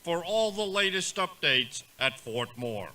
for all the latest updates at Fort Moore.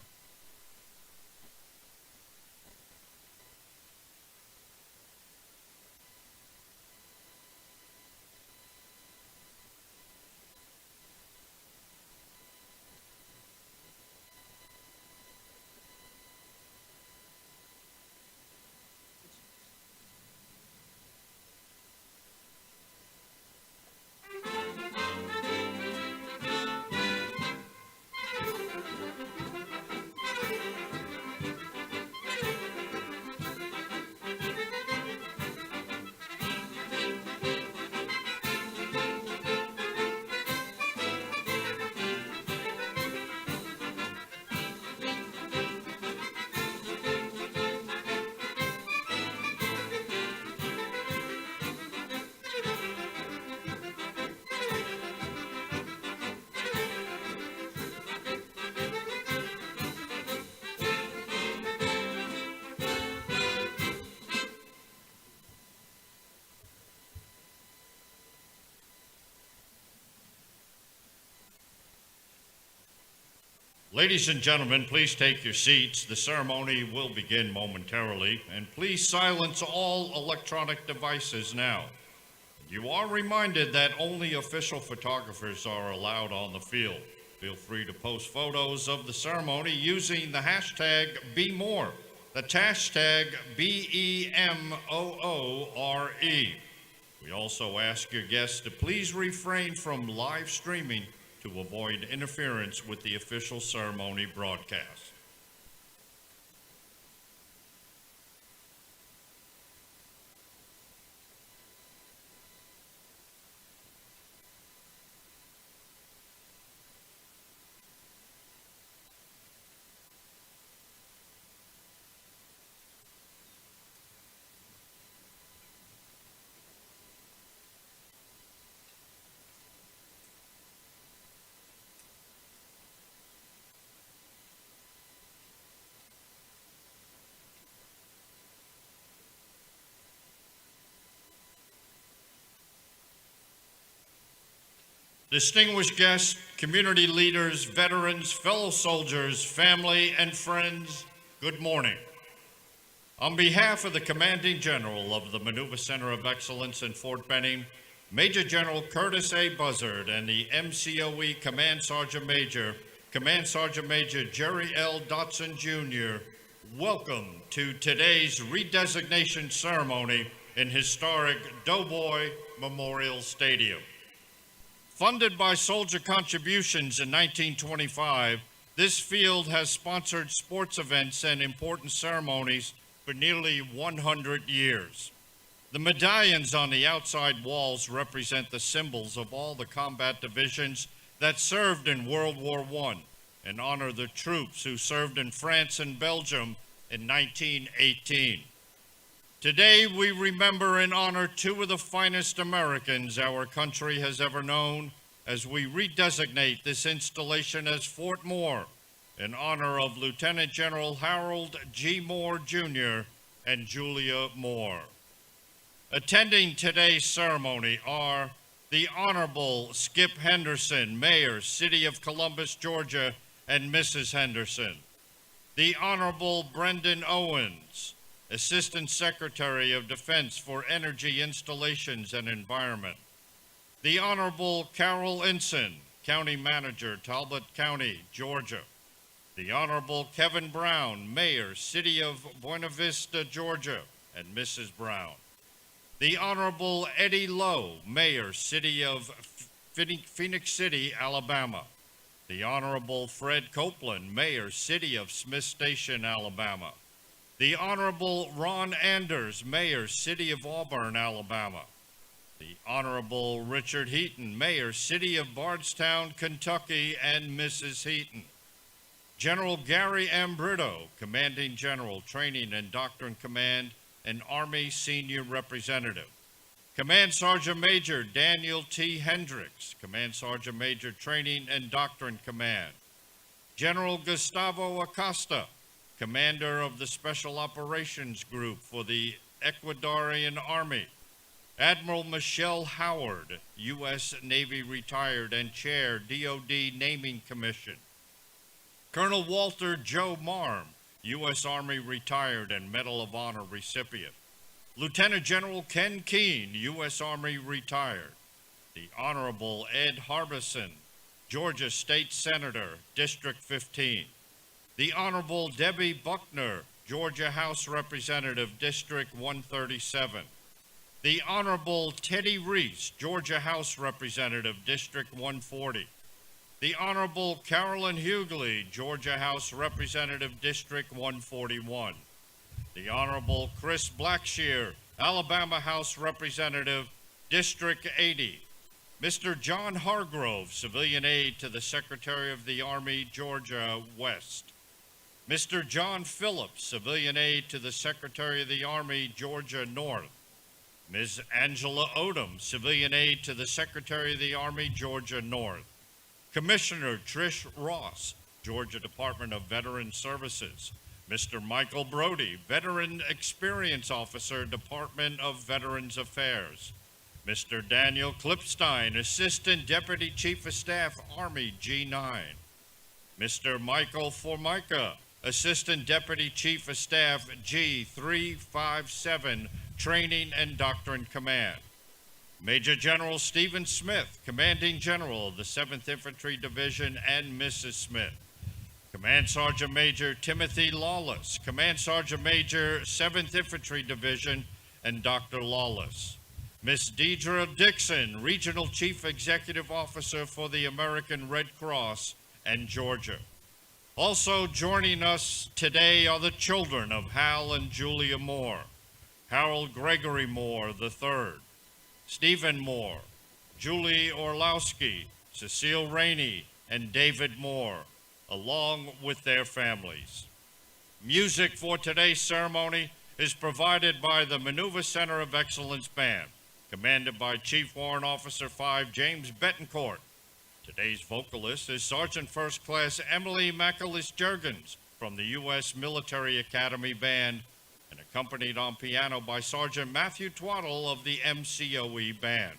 Ladies and gentlemen, please take your seats. The ceremony will begin momentarily, and please silence all electronic devices now. You are reminded that only official photographers are allowed on the field. Feel free to post photos of the ceremony using the hashtag #BeMoore. That's hashtag BEMOORE. We also ask your guests to please refrain from live streaming to avoid interference with the official ceremony broadcast. Distinguished guests, community leaders, veterans, fellow soldiers, family, and friends, good morning. On behalf of the Commanding General of the Maneuver Center of Excellence in Fort Benning, Major General Curtis A. Buzzard, and the MCoE Command Sergeant Major Jerry L. Dotson Jr., welcome to today's redesignation ceremony in historic Doughboy Memorial Stadium. Funded by soldier contributions in 1925, this field has sponsored sports events and important ceremonies for nearly 100 years. The medallions on the outside walls represent the symbols of all the combat divisions that served in World War I and honor the troops who served in France and Belgium in 1918. Today, we remember and honor two of the finest Americans our country has ever known as we redesignate this installation as Fort Moore in honor of Lieutenant General Harold G. Moore, Jr. and Julia Moore. Attending today's ceremony are the Honorable Skip Henderson, Mayor, City of Columbus, Georgia, and Mrs. Henderson. The Honorable Brendan Owens, Assistant Secretary of Defense for Energy Installations and Environment. The Honorable Carol Inson, County Manager, Talbot County, Georgia. The Honorable Kevin Brown, Mayor, City of Buena Vista, Georgia, and Mrs. Brown. The Honorable Eddie Lowe, Mayor, City of Phoenix City, Alabama. The Honorable Fred Copeland, Mayor, City of Smith Station, Alabama. The Honorable Ron Anders, Mayor, City of Auburn, Alabama. The Honorable Richard Heaton, Mayor, City of Bardstown, Kentucky, and Mrs. Heaton. General Gary M. Brito, Commanding General, Training and Doctrine Command, and Army Senior Representative. Command Sergeant Major Daniel T. Hendricks, Command Sergeant Major, Training and Doctrine Command. General Gustavo Acosta, Commander of the Special Operations Group for the Ecuadorian Army. Admiral Michelle Howard, U.S. Navy retired and Chair, DoD Naming Commission. Colonel Walter Joe Marm, U.S. Army retired and Medal of Honor recipient. Lieutenant General Ken Keene, U.S. Army retired. The Honorable Ed Harbison, Georgia State Senator, District 15. The Honorable Debbie Buckner, Georgia House Representative, District 137. The Honorable Teddy Reese, Georgia House Representative, District 140. The Honorable Carolyn Hughley, Georgia House Representative, District 141. The Honorable Chris Blackshear, Alabama House Representative, District 80. Mr. John Hargrove, Civilian Aide to the Secretary of the Army, Georgia West. Mr. John Phillips, Civilian Aide to the Secretary of the Army, Georgia North. Ms. Angela Odom, Civilian Aide to the Secretary of the Army, Georgia North. Commissioner Trish Ross, Georgia Department of Veteran Services. Mr. Michael Brody, Veteran Experience Officer, Department of Veterans Affairs. Mr. Daniel Klipstein, Assistant Deputy Chief of Staff, Army G9. Mr. Michael Formica, Assistant Deputy Chief of Staff, G357, Training and Doctrine Command. Major General Stephen Smith, Commanding General of the 7th Infantry Division, and Mrs. Smith. Command Sergeant Major Timothy Lawless, Command Sergeant Major, 7th Infantry Division, and Dr. Lawless. Ms. Deidre Dixon, Regional Chief Executive Officer for the American Red Cross and Georgia. Also joining us today are the children of Hal and Julia Moore, Harold Gregory Moore III, Stephen Moore, Julie Orlowski, Cecile Rainey, and David Moore, along with their families. Music for today's ceremony is provided by the Maneuver Center of Excellence Band, commanded by Chief Warrant Officer 5 James Betancourt. Today's vocalist is Sergeant First Class Emily McAlis-Jurgens from the U.S. Military Academy Band, and accompanied on piano by Sergeant Matthew Twaddle of the MCoE Band.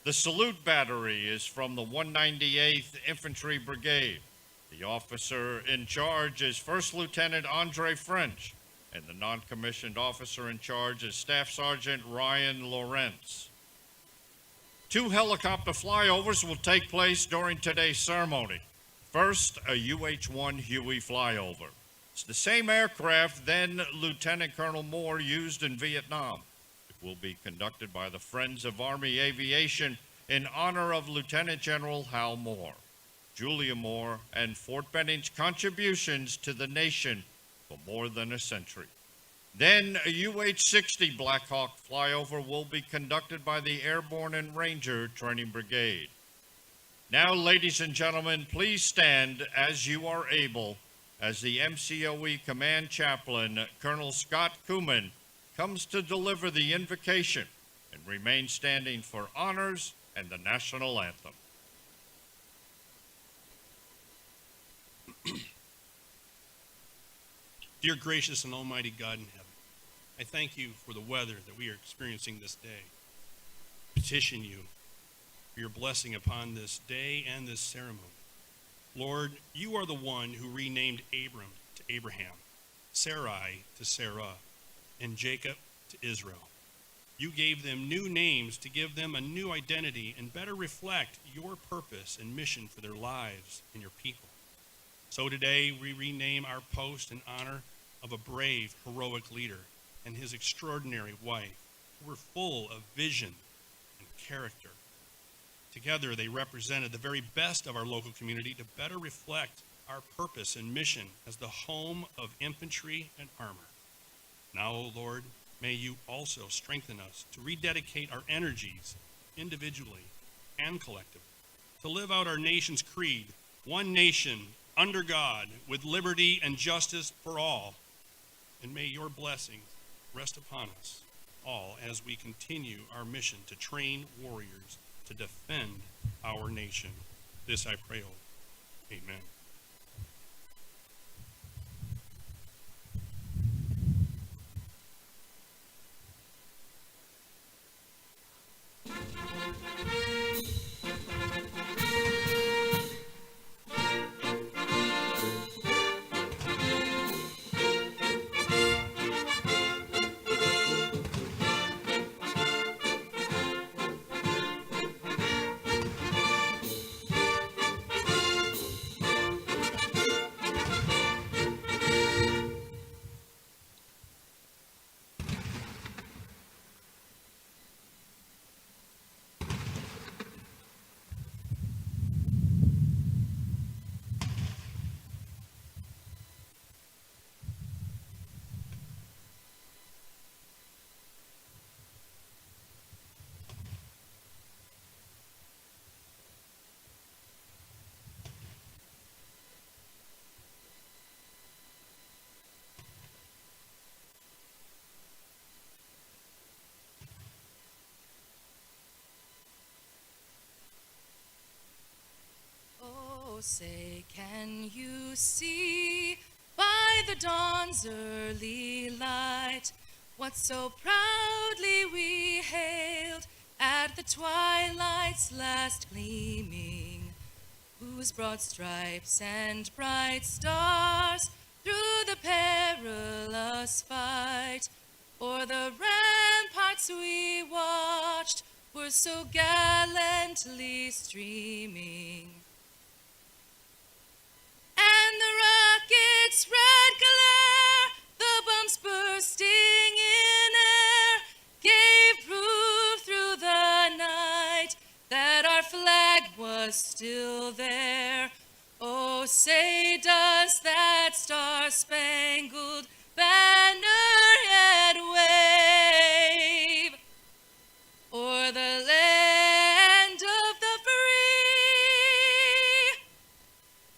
The salute battery is from the 198th Infantry Brigade. The officer in charge is First Lieutenant Andre French, and the non-commissioned officer in charge is Staff Sergeant Ryan Lawrence. 2 helicopter flyovers will take place during today's ceremony. First, a UH-1 Huey flyover. It's the same aircraft then Lieutenant Colonel Moore used in Vietnam. It will be conducted by the Friends of Army Aviation in honor of Lieutenant General Hal Moore, Julia Moore, and Fort Benning's contributions to the nation for more than a century. Then a UH-60 Black Hawk flyover will be conducted by the Airborne and Ranger Training Brigade. Now, ladies and gentlemen, please stand as you are able as the MCoE Command Chaplain, Colonel Scott Kuhlman, comes to deliver the invocation and remain standing for honors and the national anthem. Dear gracious and almighty God in heaven, I thank you for the weather that we are experiencing this day. Petition you for your blessing upon this day and this ceremony. Lord, you are the one who renamed Abram to Abraham, Sarai to Sarah, and Jacob to Israel. You gave them new names to give them a new identity and better reflect your purpose and mission for their lives and your people. So today we rename our post in honor of a brave, heroic leader and his extraordinary wife, who were full of vision and character. Together they represented the very best of our local community to better reflect our purpose and mission as the home of infantry and armor. Now, O Lord, may you also strengthen us to rededicate our energies individually and collectively to live out our nation's creed, one nation under God with liberty and justice for all. And may your blessings rest upon us all as we continue our mission to train warriors to defend our nation. This I pray, O Lord. Amen. say, can you see by the dawn's early light what so proudly we hailed at the twilight's last gleaming, whose broad stripes and bright stars through the perilous fight o'er the ramparts we watched were so gallantly streaming. And the rocket's red glare, the bombs bursting in air, gave proof through the night that our flag was still there. Oh, say does that star-spangled banner yet wave o'er the land of the free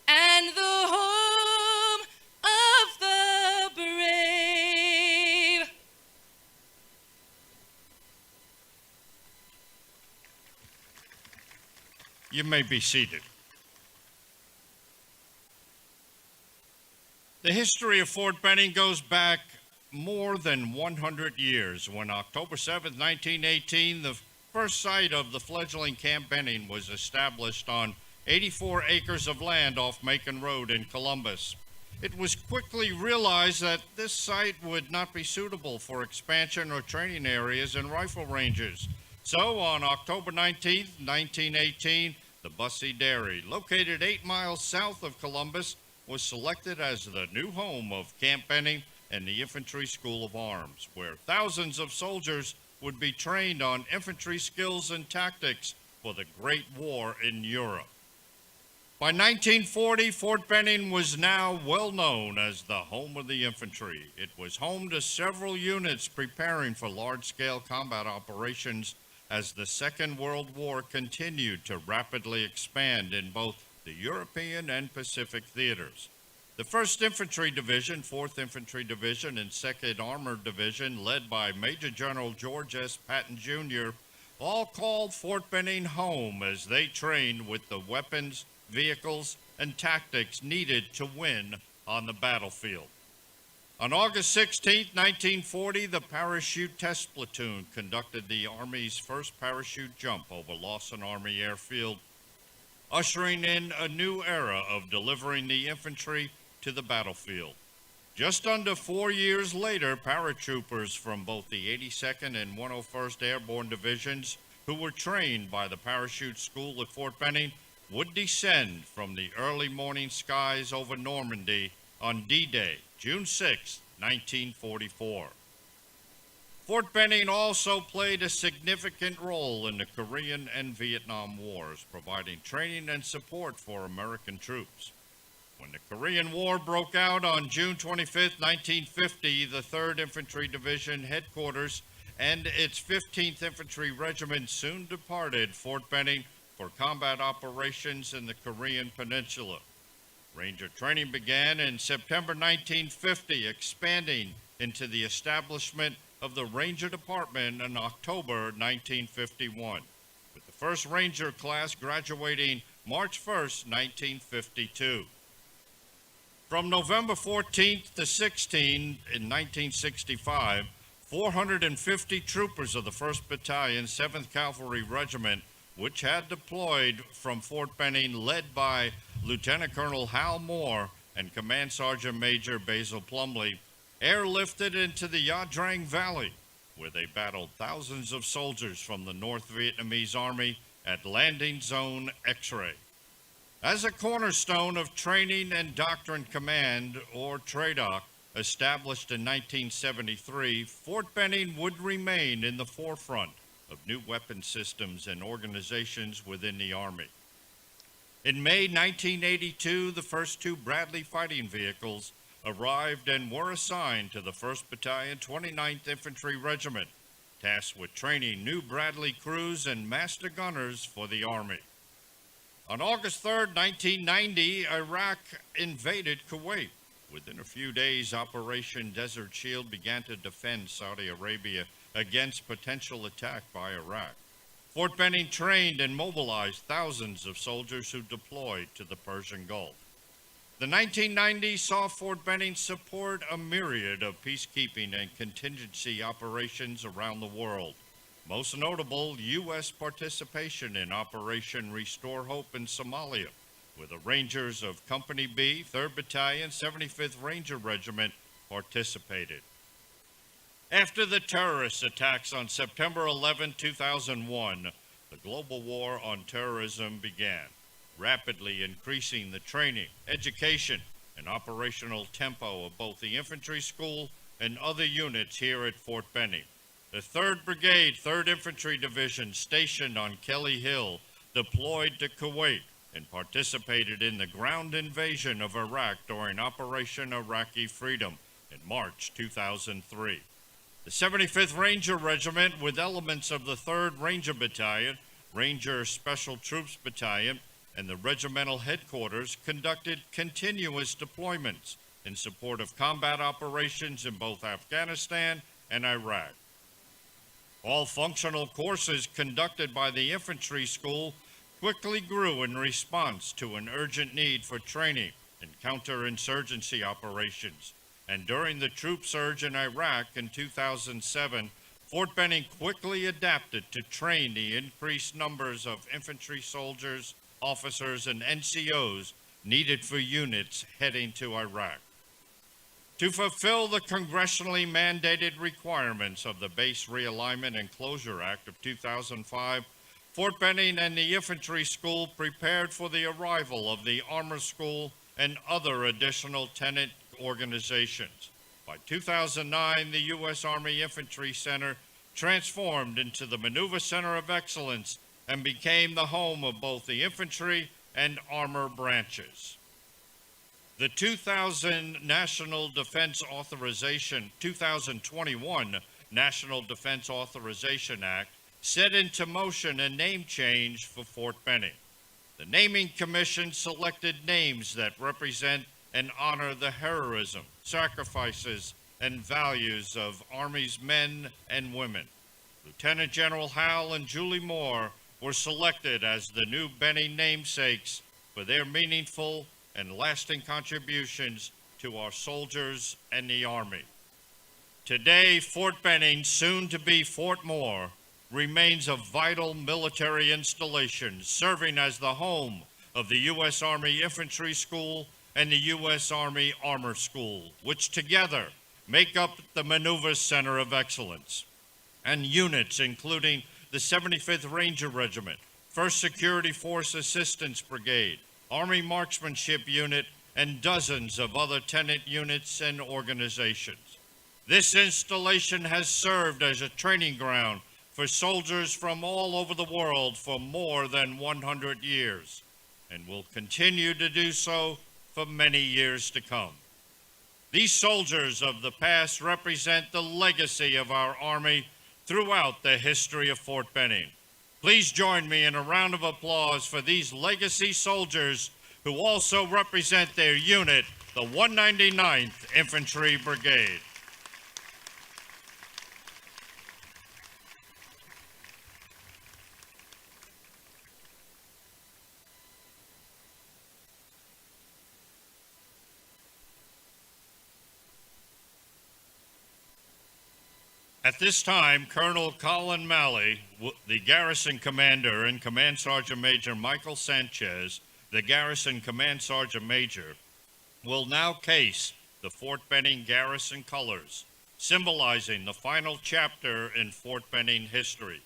and the home of the brave. You may be seated. The history of Fort Benning goes back more than 100 years when October 7, 1918, the first site of the fledgling Camp Benning was established on 84 acres of land off Macon Road in Columbus. It was quickly realized that this site would not be suitable for expansion or training areas and rifle ranges. So on October 19, 1918, the Bussey Dairy, located 8 miles south of Columbus, was selected as the new home of Camp Benning and the Infantry School of Arms, where thousands of soldiers would be trained on infantry skills and tactics for the Great War in Europe. By 1940, Fort Benning was now well known as the home of the infantry. It was home to several units preparing for large-scale combat operations as the Second World War continued to rapidly expand in both the European and Pacific theaters. The 1st Infantry Division, 4th Infantry Division, and 2nd Armored Division, led by Major General George S. Patton, Jr., all called Fort Benning home as they trained with the weapons, vehicles, and tactics needed to win on the battlefield. On August 16, 1940, the Parachute Test Platoon conducted the Army's first parachute jump over Lawson Army Airfield, ushering in a new era of delivering the infantry to the battlefield. Just under 4 years later, paratroopers from both the 82nd and 101st Airborne Divisions, who were trained by the Parachute School at Fort Benning, would descend from the early morning skies over Normandy on D-Day, June 6, 1944. Fort Benning also played a significant role in the Korean and Vietnam Wars, providing training and support for American troops. When the Korean War broke out on June 25, 1950, the 3rd Infantry Division headquarters and its 15th Infantry Regiment soon departed Fort Benning for combat operations in the Korean Peninsula. Ranger training began in September 1950, expanding into the establishment of the Ranger Department in October 1951, with the first Ranger class graduating March 1, 1952. From November 14th to 16 in 1965, 450 troopers of the 1st Battalion, 7th Cavalry Regiment, which had deployed from Fort Benning, led by Lieutenant Colonel Hal Moore and Command Sergeant Major Basil Plumley, airlifted into the Nha Trang Valley, where they battled thousands of soldiers from the North Vietnamese Army at Landing Zone X-Ray. As a cornerstone of Training and Doctrine Command, or TRADOC, established in 1973, Fort Benning would remain in the forefront of new weapon systems and organizations within the Army. In May 1982, the first 2 Bradley fighting vehicles arrived and were assigned to the 1st Battalion, 29th Infantry Regiment, tasked with training new Bradley crews and master gunners for the Army. On August 3, 1990, Iraq invaded Kuwait. Within a few days, Operation Desert Shield began to defend Saudi Arabia against potential attack by Iraq. Fort Benning trained and mobilized thousands of soldiers who deployed to the Persian Gulf. The 1990s saw Fort Benning support a myriad of peacekeeping and contingency operations around the world. Most notable, U.S. participation in Operation Restore Hope in Somalia, where the Rangers of Company B, 3rd Battalion, 75th Ranger Regiment participated. After the terrorist attacks on September 11, 2001, the global war on terrorism began, rapidly increasing the training, education, and operational tempo of both the infantry school and other units here at Fort Benning. The 3rd Brigade, 3rd Infantry Division, stationed on Kelly Hill, deployed to Kuwait and participated in the ground invasion of Iraq during Operation Iraqi Freedom in March 2003. The 75th Ranger Regiment, with elements of the 3rd Ranger Battalion, Ranger Special Troops Battalion, and the regimental headquarters, conducted continuous deployments in support of combat operations in both Afghanistan and Iraq. All functional courses conducted by the infantry school quickly grew in response to an urgent need for training in counterinsurgency operations. And during the troop surge in Iraq in 2007, Fort Benning quickly adapted to train the increased numbers of infantry soldiers, officers, and NCOs needed for units heading to Iraq. To fulfill the congressionally mandated requirements of the Base Realignment and Closure Act of 2005, Fort Benning and the Infantry School prepared for the arrival of the Armor School and other additional tenant organizations. By 2009, the U.S. Army Infantry Center transformed into the Maneuver Center of Excellence and became the home of both the infantry and armor branches. The 2021 National Defense Authorization Act set into motion a name change for Fort Benning. The Naming Commission selected names that represent and honor the heroism, sacrifices, and values of Army's men and women. Lieutenant General Hal and Julie Moore were selected as the new Benning namesakes for their meaningful and lasting contributions to our soldiers and the Army. Today, Fort Benning, soon to be Fort Moore, remains a vital military installation, serving as the home of the U.S. Army Infantry School and the U.S. Army Armor School, which together make up the Maneuver Center of Excellence, and units including the 75th Ranger Regiment, 1st Security Force Assistance Brigade, Army Marksmanship Unit, and dozens of other tenant units and organizations. This installation has served as a training ground for soldiers from all over the world for more than 100 years, and will continue to do so for many years to come. These soldiers of the past represent the legacy of our Army throughout the history of Fort Benning. Please join me in a round of applause for these legacy soldiers who also represent their unit, the 199th Infantry Brigade. At this time, Colonel Colin Malley, the Garrison Commander, and Command Sergeant Major Michael Sanchez, the Garrison Command Sergeant Major, will now case the Fort Benning Garrison colors, symbolizing the final chapter in Fort Benning history.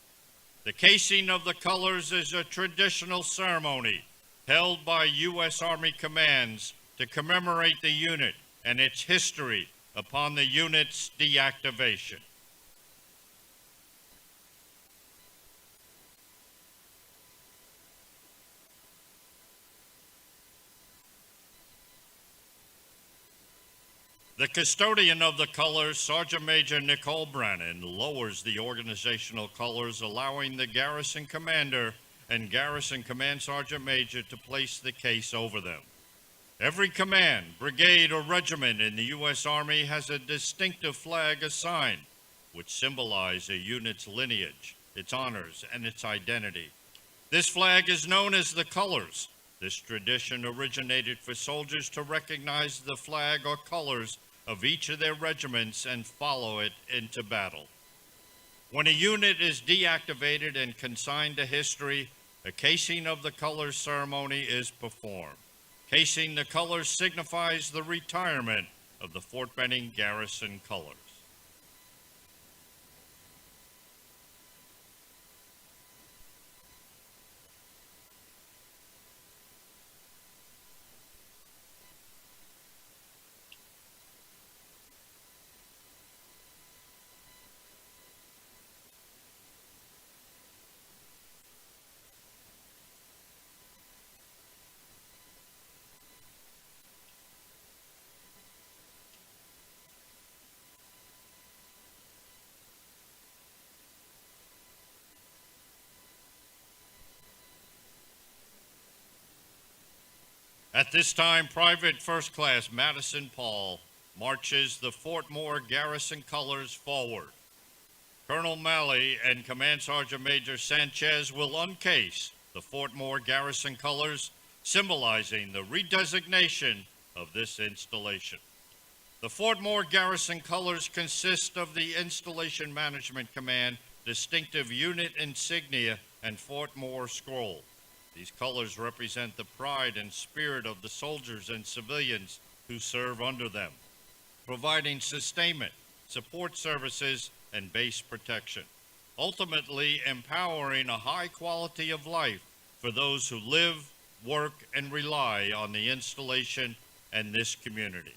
The casing of the colors is a traditional ceremony held by U.S. Army commands to commemorate the unit and its history upon the unit's deactivation. The custodian of the colors, Sergeant Major Nicole Brannon, lowers the organizational colors, allowing the Garrison Commander and Garrison Command Sergeant Major to place the case over them. Every command, brigade, or regiment in the U.S. Army has a distinctive flag assigned, which symbolize a unit's lineage, its honors, and its identity. This flag is known as the colors. This tradition originated for soldiers to recognize the flag or colors of each of their regiments and follow it into battle. When a unit is deactivated and consigned to history, a casing of the colors ceremony is performed. Casing the colors signifies the retirement of the Fort Benning garrison colors. At this time, Private First Class Madison Paul marches the Fort Moore garrison colors forward. Colonel Malley and Command Sergeant Major Sanchez will uncase the Fort Moore garrison colors, symbolizing the redesignation of this installation. The Fort Moore garrison colors consist of the Installation Management Command distinctive unit insignia and Fort Moore scroll. These colors represent the pride and spirit of the soldiers and civilians who serve under them, providing sustainment, support services, and base protection, ultimately empowering a high quality of life for those who live, work, and rely on the installation and this community.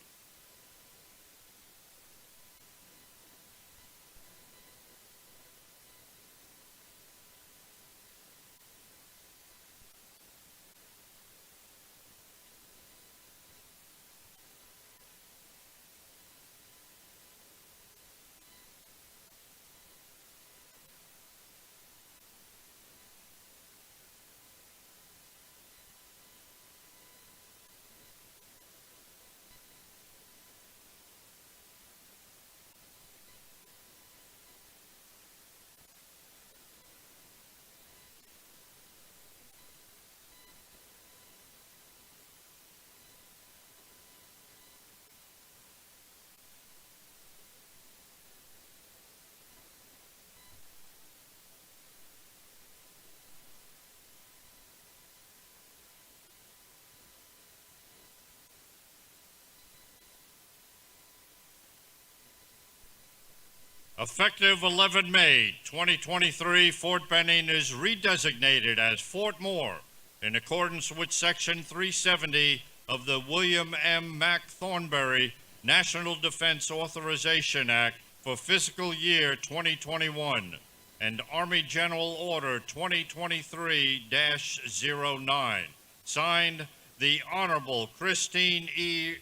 Effective 11 May 2023, Fort Benning is redesignated as Fort Moore in accordance with Section 370 of the William M. Mack Thornberry National Defense Authorization Act for fiscal year 2021 and Army General Order 2023-09. Signed, the Honorable Christine E.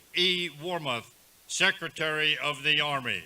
Wormuth, Secretary of the Army.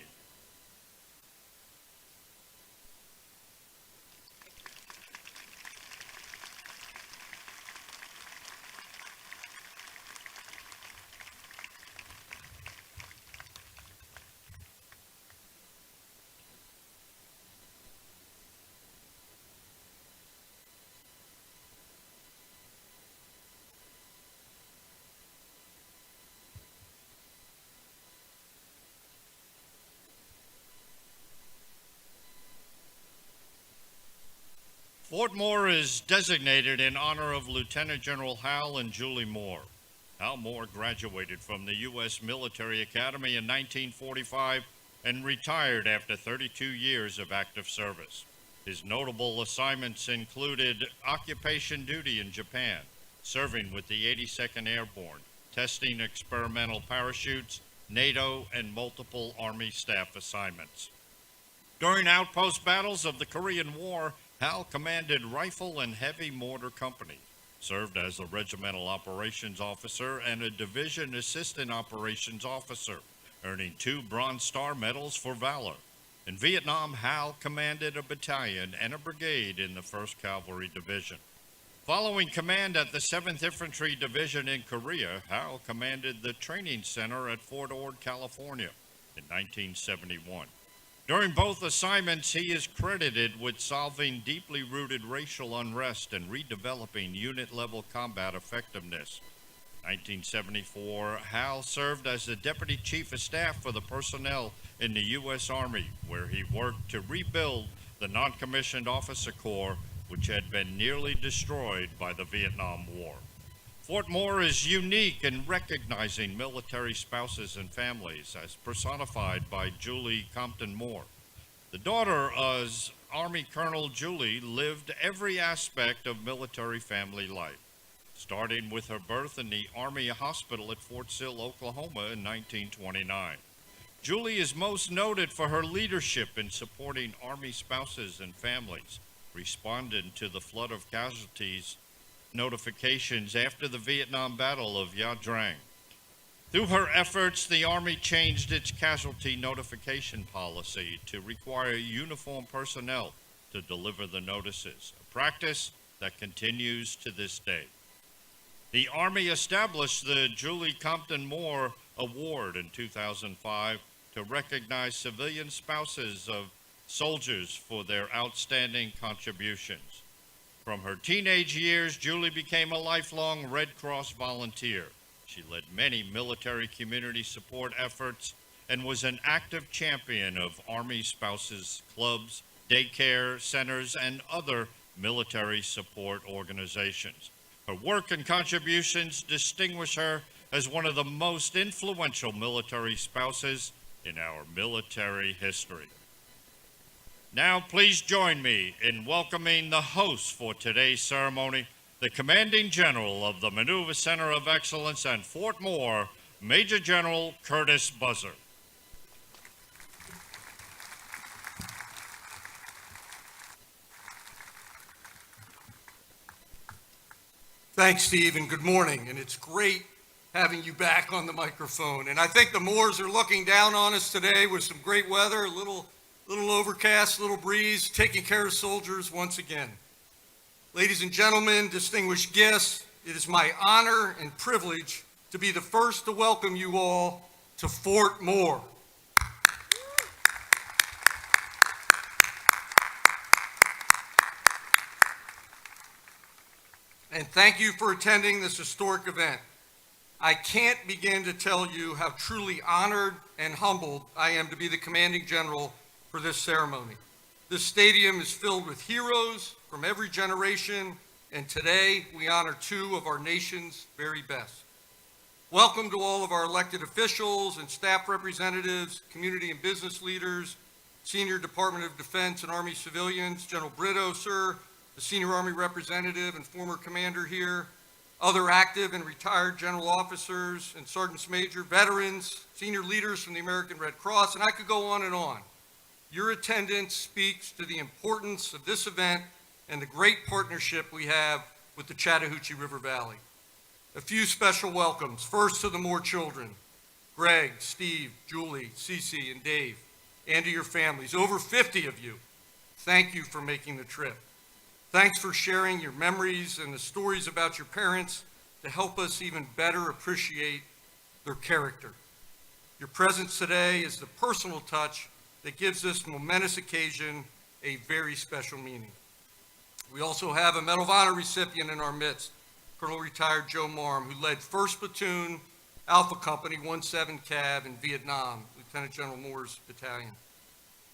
Fort Moore is designated in honor of Lieutenant General Hal and Julie Moore. Hal Moore graduated from the U.S. Military Academy in 1945 and retired after 32 years of active service. His notable assignments included occupation duty in Japan, serving with the 82nd Airborne, testing experimental parachutes, NATO, and multiple Army staff assignments. During outpost battles of the Korean War, Hal commanded Rifle and Heavy Mortar Company, served as a Regimental Operations Officer and a Division Assistant Operations Officer, earning 2 Bronze Star Medals for valor. In Vietnam, Hal commanded a battalion and a brigade in the 1st Cavalry Division. Following command at the 7th Infantry Division in Korea, Hal commanded the Training Center at Fort Ord, California in 1971. During both assignments, he is credited with solving deeply rooted racial unrest and redeveloping unit-level combat effectiveness. 1974, Hal served as the Deputy Chief of Staff for the personnel in the U.S. Army, where he worked to rebuild the non-commissioned officer corps, which had been nearly destroyed by the Vietnam War. Fort Moore is unique in recognizing military spouses and families, as personified by Julie Compton Moore. The daughter of Army Colonel Julie lived every aspect of military family life, starting with her birth in the Army Hospital at Fort Sill, Oklahoma in 1929. Julie is most noted for her leadership in supporting Army spouses and families, responding to the flood of casualties notifications after the Vietnam Battle of Nha Trang. Through her efforts, the Army changed its casualty notification policy to require uniformed personnel to deliver the notices, a practice that continues to this day. The Army established the Julie Compton Moore Award in 2005 to recognize civilian spouses of soldiers for their outstanding contributions. From her teenage years, Julie became a lifelong Red Cross volunteer. She led many military community support efforts and was an active champion of Army spouses clubs, daycare centers, and other military support organizations. Her work and contributions distinguish her as one of the most influential military spouses in our military history. Now, please join me in welcoming the host for today's ceremony, the Commanding General of the Maneuver Center of Excellence and Fort Moore, Major General Curtis Buzzer. Thanks, Steve, and good morning. And it's great having you back on the microphone. And I think the Moores are looking down on us today with some great weather, a little overcast, little breeze, taking care of soldiers once again. Ladies and gentlemen, distinguished guests, it is my honor and privilege to be the first to welcome you all to Fort Moore. And thank you for attending this historic event. I can't begin to tell you how truly honored and humbled I am to be the Commanding General for this ceremony. This stadium is filled with heroes from every generation, and today we honor two of our nation's very best. Welcome to all of our elected officials and staff representatives, community and business leaders, Senior Department of Defense and Army civilians, General Brito, sir, the Senior Army Representative and former commander here, other active and retired general officers and sergeants major, veterans, senior leaders from the American Red Cross, and I could go on and on. Your attendance speaks to the importance of this event and the great partnership we have with the Chattahoochee River Valley. A few special welcomes. First to the Moore children, Greg, Steve, Julie, Cece, and Dave, and to your families, over 50 of you. Thank you for making the trip. Thanks for sharing your memories and the stories about your parents to help us even better appreciate their character. Your presence today is the personal touch that gives this momentous occasion a very special meaning. We also have a Medal of Honor recipient in our midst, Colonel Retired Joe Marm, who led 1st Platoon Alpha Company 17 Cav in Vietnam, Lieutenant General Moore's battalion.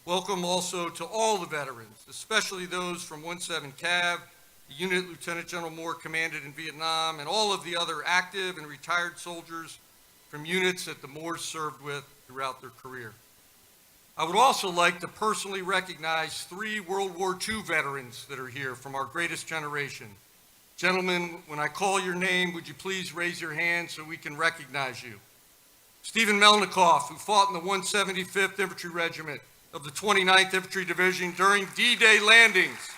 Welcome also to all the veterans, especially those from 17 Cav, the unit Lieutenant General Moore commanded in Vietnam, and all of the other active and retired soldiers from units that the Moores served with throughout their career. I would also like to personally recognize 3 World War II veterans that are here from our greatest generation. Gentlemen, when I call your name, would you please raise your hand so we can recognize you? Stephen Melnikoff, who fought in the 175th Infantry Regiment of the 29th Infantry Division during D-Day landings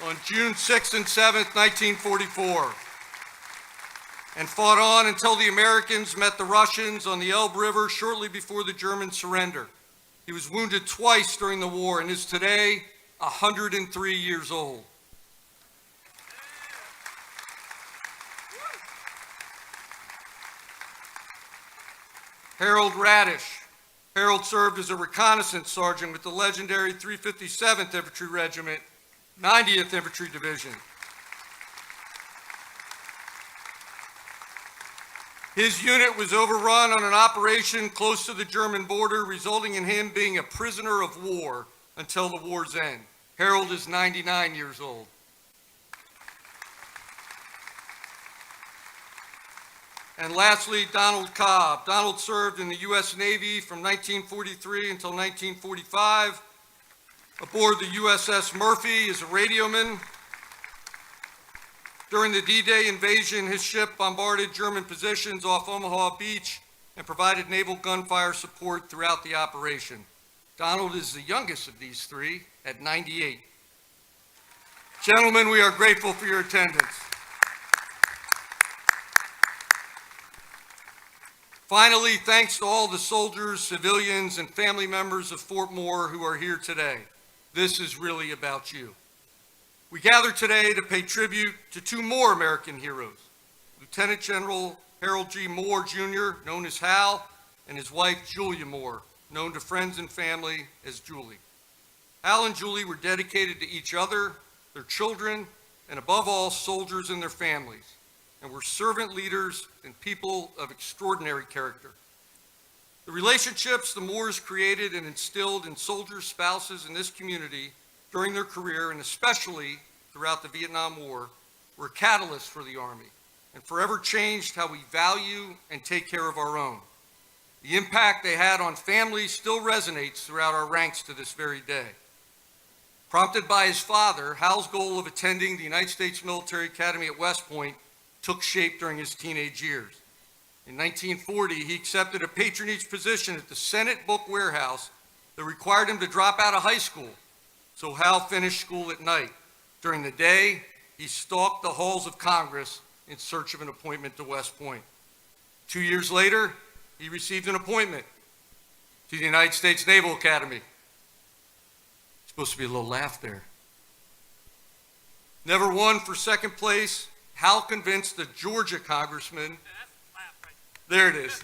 on June 6th and 7th, 1944, and fought on until the Americans met the Russians on the Elbe River shortly before the German surrender. He was wounded twice during the war and is today 103 years old. Harold Radish, Harold served as a reconnaissance sergeant with the legendary 357th Infantry Regiment, 90th Infantry Division. His unit was overrun on an operation close to the German border, resulting in him being a prisoner of war until the war's end. Harold is 99 years old. And lastly, Donald Cobb. Donald served in the U.S. Navy from 1943 until 1945. Aboard the USS Murphy as a radioman. During the D-Day invasion, his ship bombarded German positions off Omaha Beach and provided naval gunfire support throughout the operation. Donald is the youngest of these three at 98. Gentlemen, we are grateful for your attendance. Finally, thanks to all the soldiers, civilians, and family members of Fort Moore who are here today. This is really about you. We gather today to pay tribute to two more American heroes, Lieutenant General Harold G. Moore, Jr., known as Hal, and his wife, Julia Moore, known to friends and family as Julie. Hal and Julie were dedicated to each other, their children, and above all, soldiers and their families, and were servant leaders and people of extraordinary character. The relationships the Moores created and instilled in soldiers' spouses in this community during their career, and especially throughout the Vietnam War, were catalysts for the Army and forever changed how we value and take care of our own. The impact they had on families still resonates throughout our ranks to this very day. Prompted by his father, Hal's goal of attending the United States Military Academy at West Point took shape during his teenage years. In 1940, he accepted a patronage position at the Senate Book Warehouse that required him to drop out of high school. So Hal finished school at night. During the day, he stalked the halls of Congress in search of an appointment to West Point. 2 years later, he received an appointment to the United States Naval Academy. Supposed to be a little laugh there. Never won for second place, Hal convinced the Georgia congressman, there it is.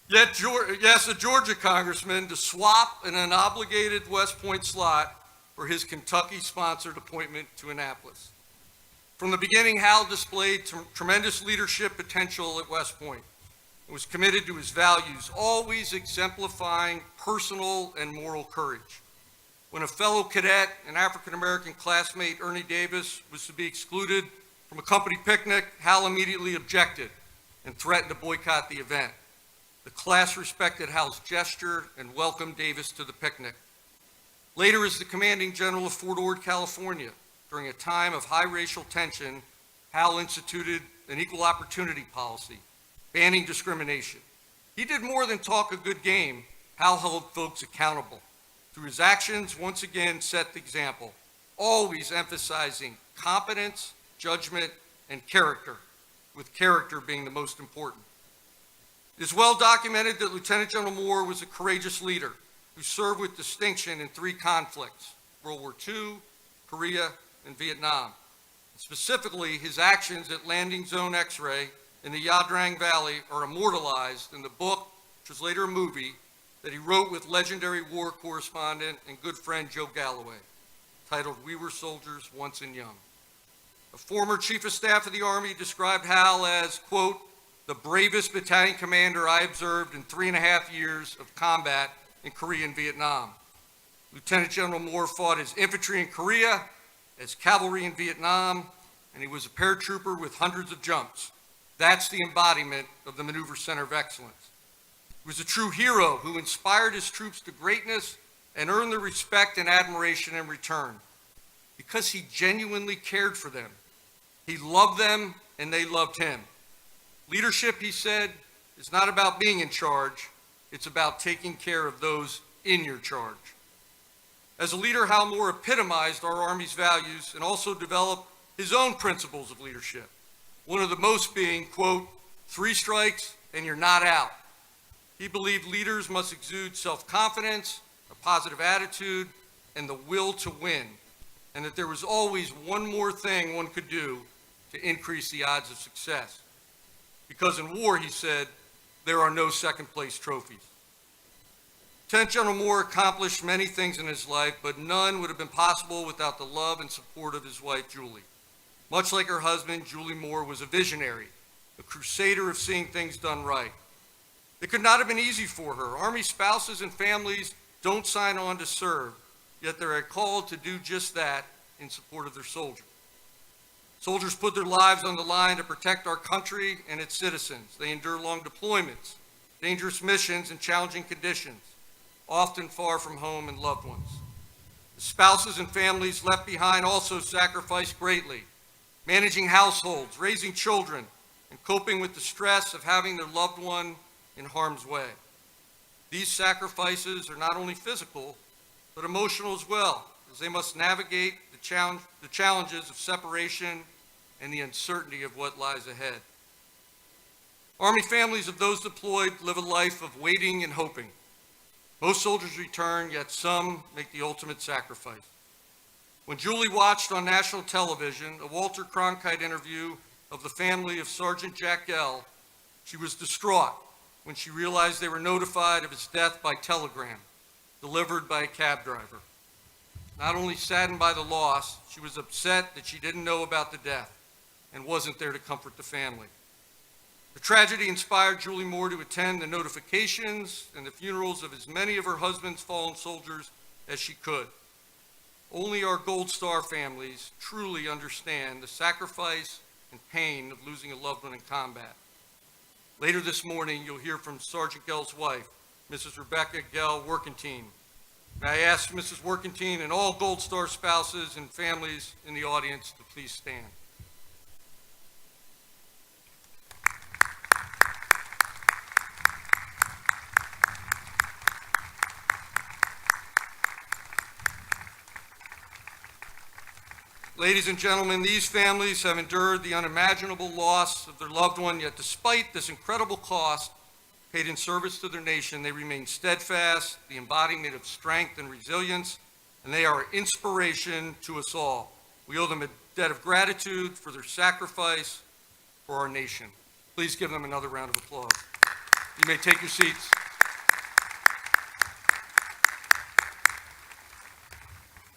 Yes, a Georgia congressman to swap an unobligated West Point slot for his Kentucky-sponsored appointment to Annapolis. From the beginning, Hal displayed tremendous leadership potential at West Point and was committed to his values, always exemplifying personal and moral courage. When a fellow cadet, an African-American classmate, Ernie Davis, was to be excluded from a company picnic, Hal immediately objected and threatened to boycott the event. The class respected Hal's gesture and welcomed Davis to the picnic. Later, as the commanding general of Fort Ord, California, during a time of high racial tension, Hal instituted an equal opportunity policy, banning discrimination. He did more than talk a good game. Hal held folks accountable. Through his actions, once again set the example, always emphasizing competence, judgment, and character, with character being the most important. It is well documented that Lieutenant General Moore was a courageous leader who served with distinction in 3 conflicts, World War II, Korea, and Vietnam. Specifically, his actions at Landing Zone X-Ray in the Ia Drang Valley are immortalized in the book, which was later a movie, that he wrote with legendary war correspondent and good friend Joe Galloway, titled We Were Soldiers Once and Young. A former chief of staff of the Army described Hal as, quote, the bravest battalion commander I observed in 3.5 years of combat in Korea and Vietnam. Lieutenant General Moore fought as infantry in Korea, as cavalry in Vietnam, and he was a paratrooper with hundreds of jumps. That's the embodiment of the Maneuver Center of Excellence. He was a true hero who inspired his troops to greatness and earned their respect and admiration in return because he genuinely cared for them. He loved them and they loved him. Leadership, he said, is not about being in charge. It's about taking care of those in your charge. As a leader, Hal Moore epitomized our Army's values and also developed his own principles of leadership. One of the most being, quote, 3 strikes and you're not out. He believed leaders must exude self-confidence, a positive attitude, and the will to win, and that there was always one more thing one could do to increase the odds of success. Because in war, he said, there are no second-place trophies. Lieutenant General Moore accomplished many things in his life, but none would have been possible without the love and support of his wife, Julie. Much like her husband, Julie Moore was a visionary, a crusader of seeing things done right. It could not have been easy for her. Army spouses and families don't sign on to serve, yet they're called to do just that in support of their soldiers. Soldiers put their lives on the line to protect our country and its citizens. They endure long deployments, dangerous missions, and challenging conditions, often far from home and loved ones. The spouses and families left behind also sacrifice greatly, managing households, raising children, and coping with the stress of having their loved one in harm's way. These sacrifices are not only physical, but emotional as well, as they must navigate the challenges of separation and the uncertainty of what lies ahead. Army families of those deployed live a life of waiting and hoping. Most soldiers return, yet some make the ultimate sacrifice. When Julie watched on national television a Walter Cronkite interview of the family of Sergeant Jack Gell, she was distraught when she realized they were notified of his death by telegram, delivered by a cab driver. Not only saddened by the loss, she was upset that she didn't know about the death and wasn't there to comfort the family. The tragedy inspired Julie Moore to attend the notifications and the funerals of as many of her husband's fallen soldiers as she could. Only our Gold Star families truly understand the sacrifice and pain of losing a loved one in combat. Later this morning, you'll hear from Sergeant Gell's wife, Mrs. Rebecca Gell Workentine. May I ask Mrs. Workentine and all Gold Star spouses and families in the audience to please stand. Ladies and gentlemen, these families have endured the unimaginable loss of their loved one, yet despite this incredible cost paid in service to their nation, they remain steadfast, the embodiment of strength and resilience, and they are inspiration to us all. We owe them a debt of gratitude for their sacrifice for our nation. Please give them another round of applause. You may take your seats.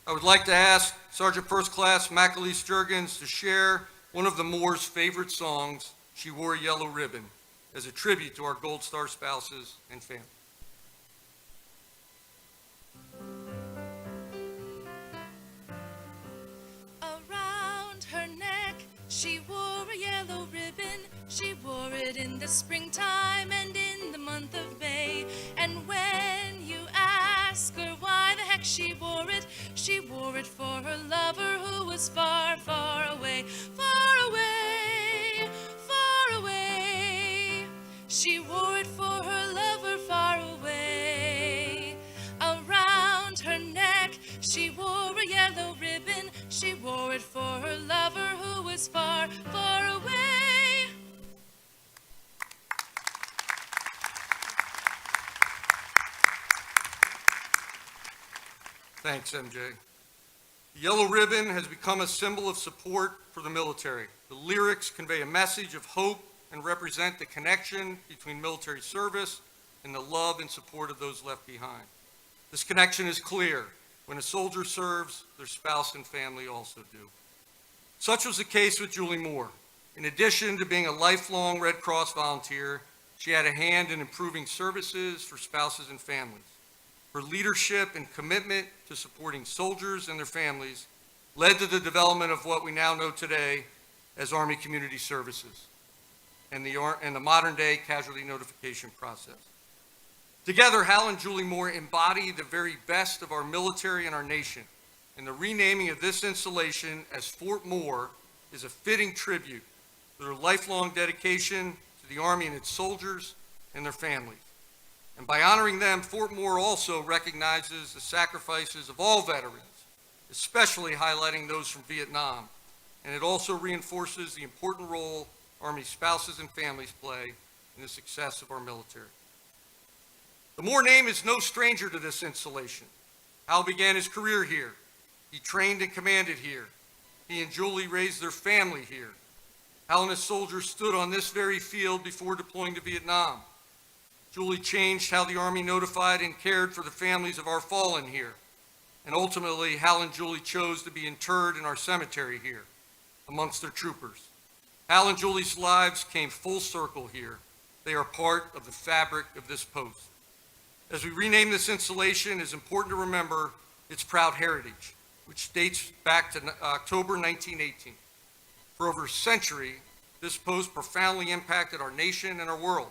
I would like to ask Sergeant First Class Macalise Jurgens to share one of the Moore's favorite songs, She Wore a Yellow Ribbon, as a tribute to our Gold Star spouses and family. Around her neck, she wore a yellow ribbon. She wore it in the springtime and in the month of May. And when you ask her why the heck she wore it for her lover who was far, far away, far away, far away. She wore it for her lover far away. Around her neck, she wore a yellow ribbon. She wore it for her lover who was far, far away. Thanks, MJ. The yellow ribbon has become a symbol of support for the military. The lyrics convey a message of hope and represent the connection between military service and the love and support of those left behind. This connection is clear. When a soldier serves, their spouse and family also do. Such was the case with Julie Moore. In addition to being a lifelong Red Cross volunteer, she had a hand in improving services for spouses and families. Her leadership and commitment to supporting soldiers and their families led to the development of what we now know today as Army Community Services and the modern-day casualty notification process. Together, Hal and Julie Moore embody the very best of our military and our nation, and the renaming of this installation as Fort Moore is a fitting tribute to their lifelong dedication to the Army and its soldiers and their families. And by honoring them, Fort Moore also recognizes the sacrifices of all veterans, especially highlighting those from Vietnam. And it also reinforces the important role Army spouses and families play in the success of our military. The Moore name is no stranger to this installation. Hal began his career here. He trained and commanded here. He and Julie raised their family here. Hal and his soldiers stood on this very field before deploying to Vietnam. Julie changed how the Army notified and cared for the families of our fallen here. And ultimately, Hal and Julie chose to be interred in our cemetery here, amongst their troopers. Hal and Julie's lives came full circle here. They are part of the fabric of this post. As we rename this installation, it is important to remember its proud heritage, which dates back to October 1918. For over a century, this post profoundly impacted our nation and our world,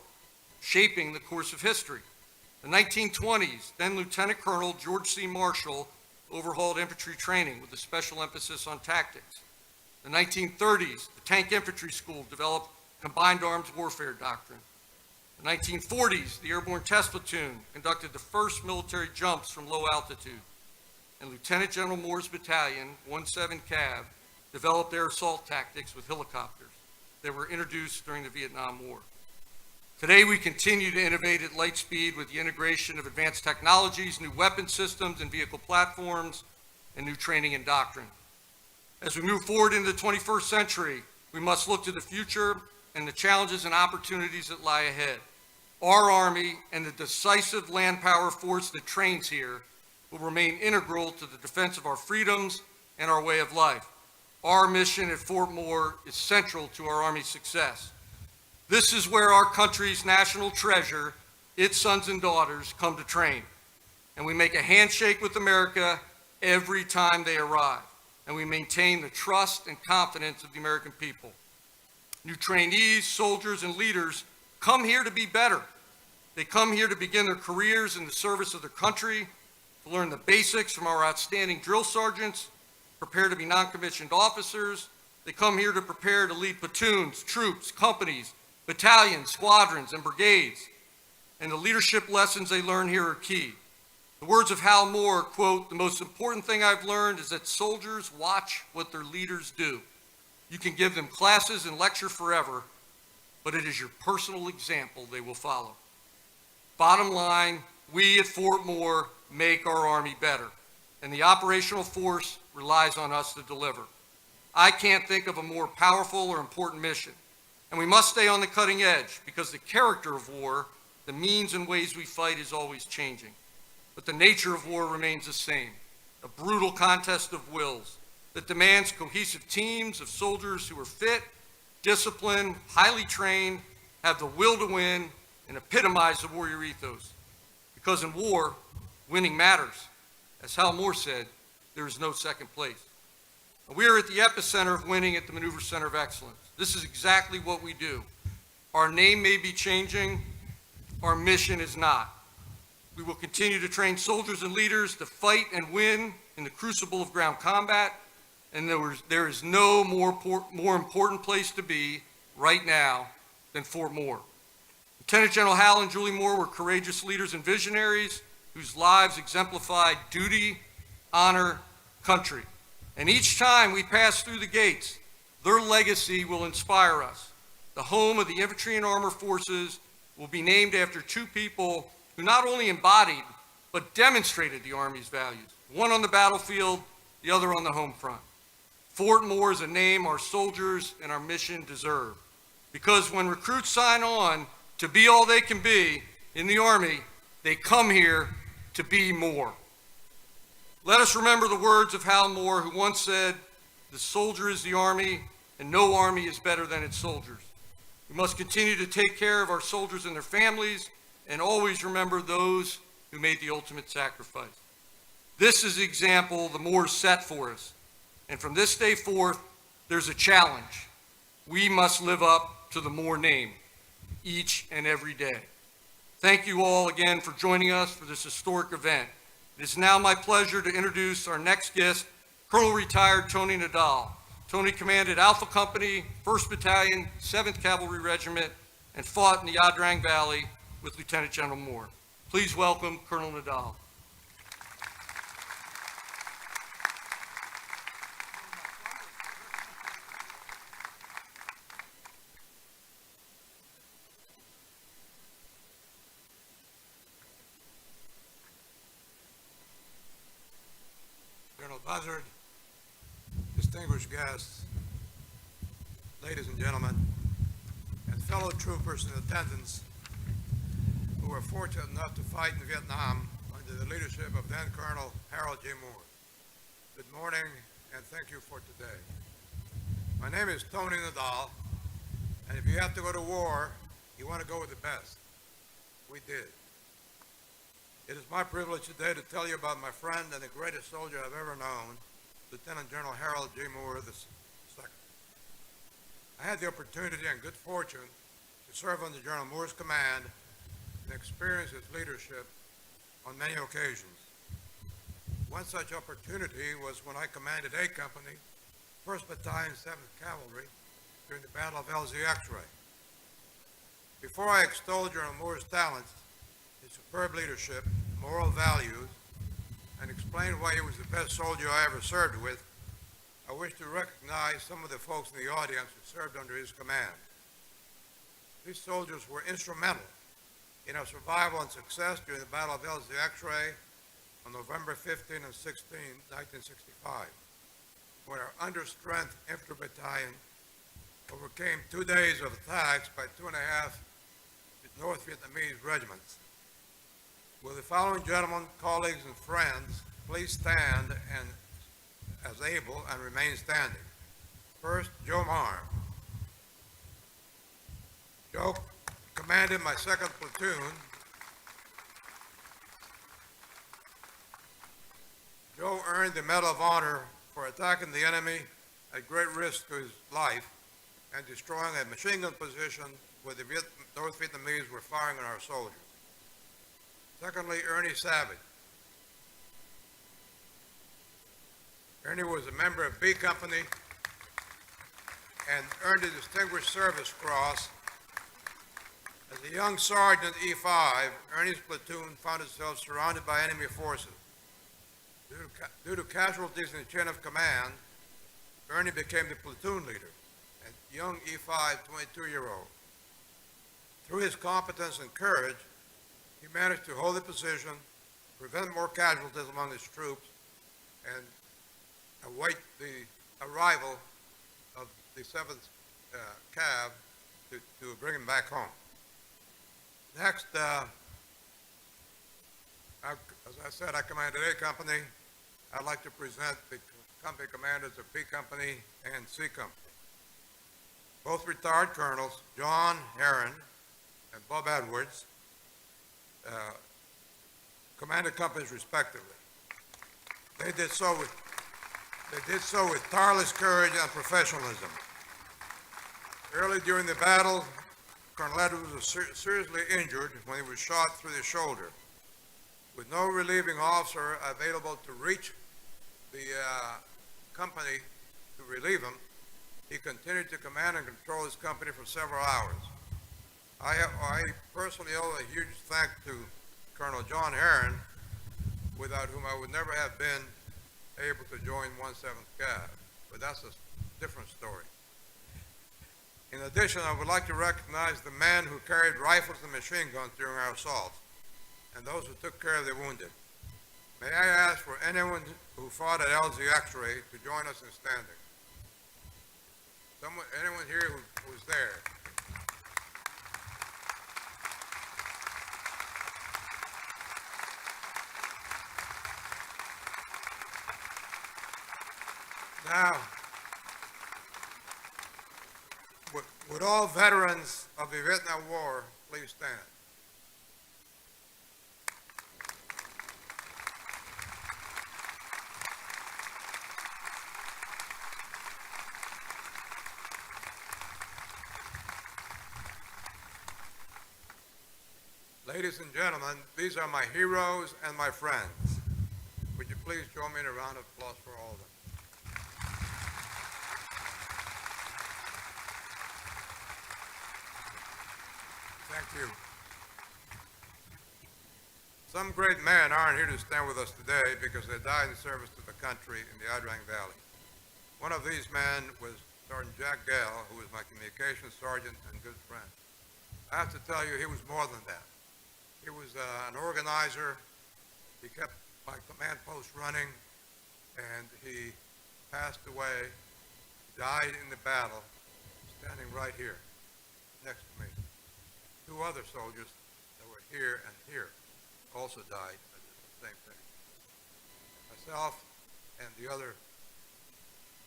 shaping the course of history. In the 1920s, then Lieutenant Colonel George C. Marshall overhauled infantry training with a special emphasis on tactics. In the 1930s, the Tank Infantry School developed combined arms warfare doctrine. In the 1940s, the Airborne Test Platoon conducted the first military jumps from low altitude. And Lieutenant General Moore's battalion, 17 Cav, developed air assault tactics with helicopters that were introduced during the Vietnam War. Today, we continue to innovate at light speed with the integration of advanced technologies, new weapon systems and vehicle platforms, and new training and doctrine. As we move forward into the 21st century, we must look to the future and the challenges and opportunities that lie ahead. Our Army and the decisive land power force that trains here will remain integral to the defense of our freedoms and our way of life. Our mission at Fort Moore is central to our Army's success. This is where our country's national treasure, its sons and daughters, come to train. And we make a handshake with America every time they arrive. And we maintain the trust and confidence of the American people. New trainees, soldiers, and leaders come here to be better. They come here to begin their careers in the service of their country, to learn the basics from our outstanding drill sergeants, prepare to be non-commissioned officers. They come here to prepare to lead platoons, troops, companies, battalions, squadrons, and brigades. And the leadership lessons they learn here are key. The words of Hal Moore, quote, "The most important thing I've learned is that soldiers watch what their leaders do. You can give them classes and lecture forever, but it is your personal example they will follow." Bottom line, we at Fort Moore make our Army better, and the operational force relies on us to deliver. I can't think of a more powerful or important mission, and we must stay on the cutting edge because the character of war, the means and ways we fight, is always changing. But the nature of war remains the same, a brutal contest of wills that demands cohesive teams of soldiers who are fit, disciplined, highly trained, have the will to win, and epitomize the warrior ethos. Because in war, winning matters. As Hal Moore said, there is no second place. We are at the epicenter of winning at the Maneuver Center of Excellence. This is exactly what we do. Our name may be changing, our mission is not. We will continue to train soldiers and leaders to fight and win in the crucible of ground combat, and there is no more important place to be right now than Fort Moore. Lieutenant General Hal and Julie Moore were courageous leaders and visionaries whose lives exemplified duty, honor, country. And each time we pass through the gates, their legacy will inspire us. The home of the Infantry and Armor Forces will be named after two people who not only embodied, but demonstrated the Army's values, one on the battlefield, the other on the home front. Fort Moore is a name our soldiers and our mission deserve, because when recruits sign on to be all they can be in the Army, they come here to be more. Let us remember the words of Hal Moore, who once said, "The soldier is the Army, and no Army is better than its soldiers." We must continue to take care of our soldiers and their families, and always remember those who made the ultimate sacrifice. This is the example the Moors set for us. And from this day forth, there's a challenge. We must live up to the Moore name each and every day. Thank you all again for joining us for this historic event. It is now my pleasure to introduce our next guest, Colonel Retired Tony Nadal. Tony commanded Alpha Company, 1st Battalion, 7th Cavalry Regiment, and fought in the Yadrang Valley with Lieutenant General Moore. Please welcome Colonel Nadal. Colonel Buzzard, distinguished guests, ladies and gentlemen, and fellow troopers in attendance, who were fortunate enough to fight in Vietnam under the leadership of then Colonel Harold J. Moore. Good morning, and thank you for today. My name is Tony Nadal, and if you have to go to war, you want to go with the best. We did. It is my privilege today to tell you about my friend and the greatest soldier I've ever known, Lieutenant General Harold J. Moore II. I had the opportunity and good fortune to serve under General Moore's command and experience his leadership on many occasions. One such opportunity was when I commanded A Company, 1st Battalion, 7th Cavalry, during the Battle of LZ X-Ray. Before I extol General Moore's talents, his superb leadership, moral values, and explain why he was the best soldier I ever served with, I wish to recognize some of the folks in the audience who served under his command. These soldiers were instrumental in our survival and success during the Battle of LZ X-Ray on November 15 and 16, 1965, when our understrength infantry battalion overcame 2 days of attacks by 2.5 North Vietnamese regiments. Will the following gentlemen, colleagues, and friends please stand and as able and remain standing. First, Joe Marr. Joe commanded my 2nd platoon. Joe earned the Medal of Honor for attacking the enemy at great risk to his life and destroying a machine gun position where the North Vietnamese were firing on our soldiers. Secondly, Ernie Savage. Ernie was a member of B Company and earned a Distinguished Service Cross. As a young sergeant E5, Ernie's platoon found itself surrounded by enemy forces. Due to casualties in the chain of command, Ernie became the platoon leader, a young E5 22-year-old. Through his competence and courage, he managed to hold the position, prevent more casualties among his troops, and await the arrival of the 7th Cav to bring him back home. Next, as I said, I commanded A Company. I'd like to present the company commanders of B Company and C Company. Both retired colonels, John Herron and Bob Edwards, commanded companies respectively. They did so with tireless courage and professionalism. Early during the battle, Colonel Edwards was seriously injured when he was shot through the shoulder. With no relieving officer available to reach the company to relieve him, he continued to command and control his company for several hours. I personally owe a huge thanks to Colonel John Herron, without whom I would never have been able to join 1/7th Cav, but that's a different story. In addition, I would like to recognize the men who carried rifles and machine guns during our assaults, and those who took care of the wounded. May I ask for anyone who fought at LZ X-Ray to join us in standing? Anyone here who was there? Now, would all veterans of the Vietnam War please stand? Ladies and gentlemen, these are my heroes and my friends. Would you please join me in a round of applause for all of them? Thank you. Some great men aren't here to stand with us today because they died in service to the country in the Adrang Valley. One of these men was Sergeant Jack Gale, who was my communications sergeant and good friend. I have to tell you, he was more than that. He was an organizer. He kept my command post running, and he passed away, died in the battle, standing right here next to me. Two other soldiers that were here and here also died at the same thing. Myself and the other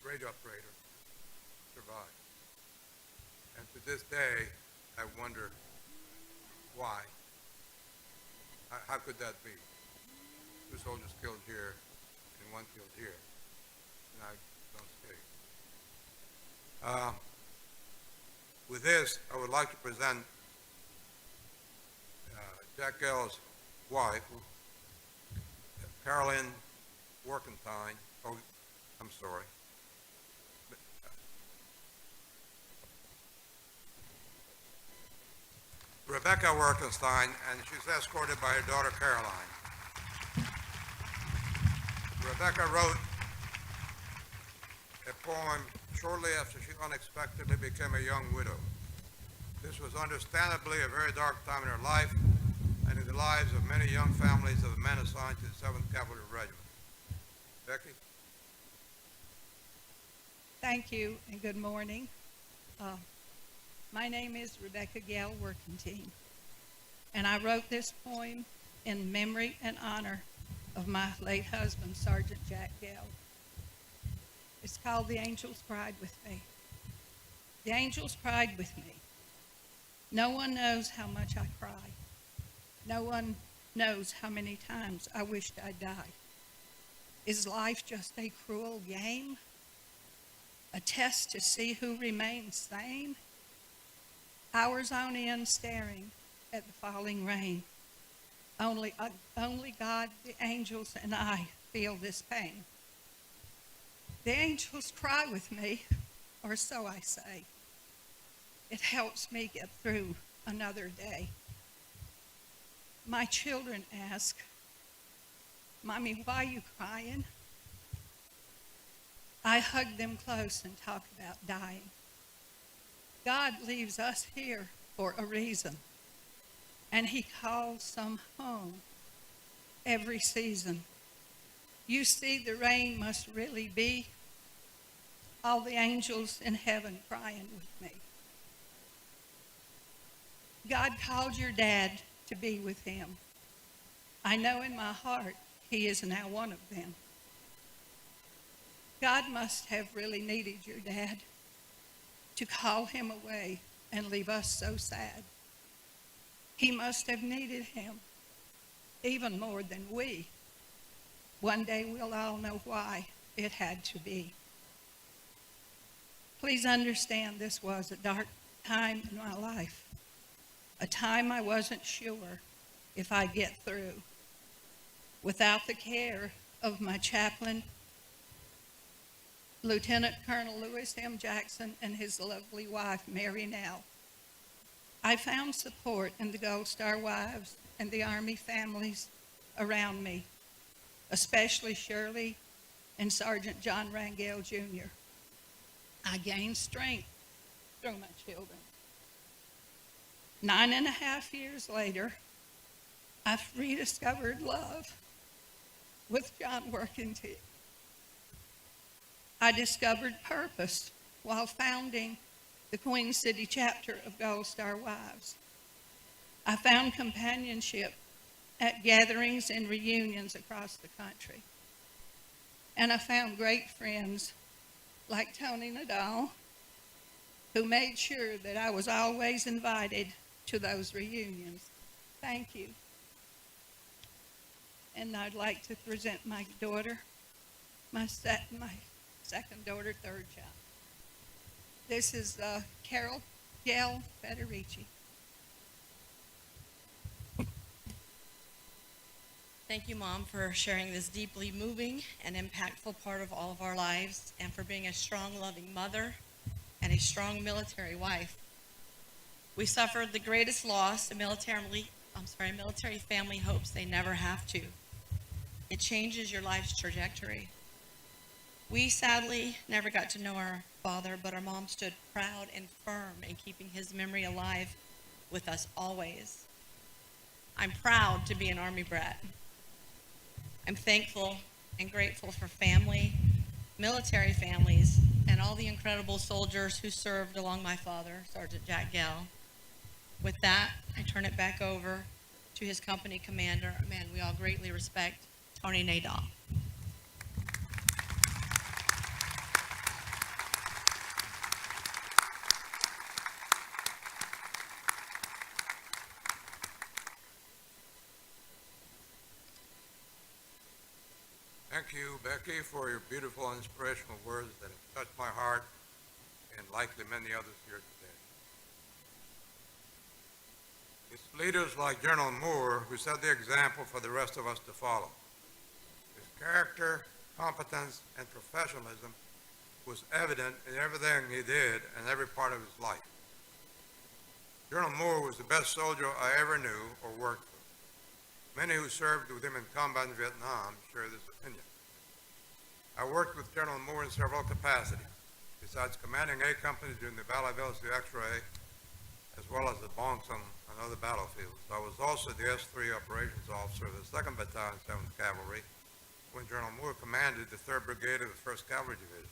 radio operator survived. And to this day, I wonder why. How could that be? 2 soldiers killed here and 1 killed here. And I don't escape. With this, I would like to present Jack Gell's wife, Carolyn Workentine. Oh, I'm sorry. Rebecca Workenstein, and she's escorted by her daughter Caroline. Rebecca wrote a poem shortly after she unexpectedly became a young widow. This was understandably a very dark time in her life and in the lives of many young families of the men assigned to the 7th Cavalry Regiment. Becky? Thank you and good morning. My name is Rebecca Gell Workentine, and I wrote this poem in memory and honor of my late husband, Sergeant Jack Gell. It's called The Angels Cried With Me. The angels cried with me. No one knows how much I cry. No one knows how many times I wished I'd died. Is life just a cruel game? A test to see who remains sane? Hours on end staring at the falling rain. Only God, the angels, and I feel this pain. The angels cry with me, or so I say. It helps me get through another day. My children ask, Mommy, why you crying? I hug them close and talk about dying. God leaves us here for a reason, and he calls some home every season. You see, the rain must really be all the angels in heaven crying with me. God called your dad to be with him. I know in my heart he is now one of them. God must have really needed your dad to call him away and leave us so sad. He must have needed him even more than we. One day we'll all know why it had to be. Please understand this was a dark time in my life, a time I wasn't sure if I'd get through. Without the care of my chaplain, Lieutenant Colonel Lewis M. Jackson, and his lovely wife, Mary Nell, I found support in the Gold Star wives and the Army families around me, especially Shirley and Sergeant John Rangel Jr. I gained strength through my children. 9.5 years later, I've rediscovered love with John Workentine. I discovered purpose while founding the Queen City chapter of Gold Star Wives. I found companionship at gatherings and reunions across the country. And I found great friends like Tony Nadal, who made sure that I was always invited to those reunions. Thank you. And I'd like to present my daughter, my second daughter, third child. This is Carol Gell Federici. Thank you, Mom, for sharing this deeply moving and impactful part of all of our lives, and for being a strong, loving mother and a strong military wife. We suffered the greatest loss a military family hopes they never have to. It changes your life's trajectory. We sadly never got to know our father, but our mom stood proud and firm in keeping his memory alive with us always. I'm proud to be an Army brat. I'm thankful and grateful for family, military families, and all the incredible soldiers who served along my father, Sergeant Jack Gell. With that, I turn it back over to his company commander, a man we all greatly respect, Tony Nadal. Thank you, Becky, for your beautiful inspirational words that have touched my heart and likely many others here today. It's leaders like General Moore who set the example for the rest of us to follow. His character, competence, and professionalism was evident in everything he did and every part of his life. General Moore was the best soldier I ever knew or worked with. Many who served with him in combat in Vietnam share this opinion. I worked with General Moore in several capacities, besides commanding A Company during the Battle of LC X-Ray, as well as the Bongson and other battlefields. I was also the S-3 operations officer of the 2nd Battalion, 7th Cavalry, when General Moore commanded the 3rd Brigade of the 1st Cavalry Division.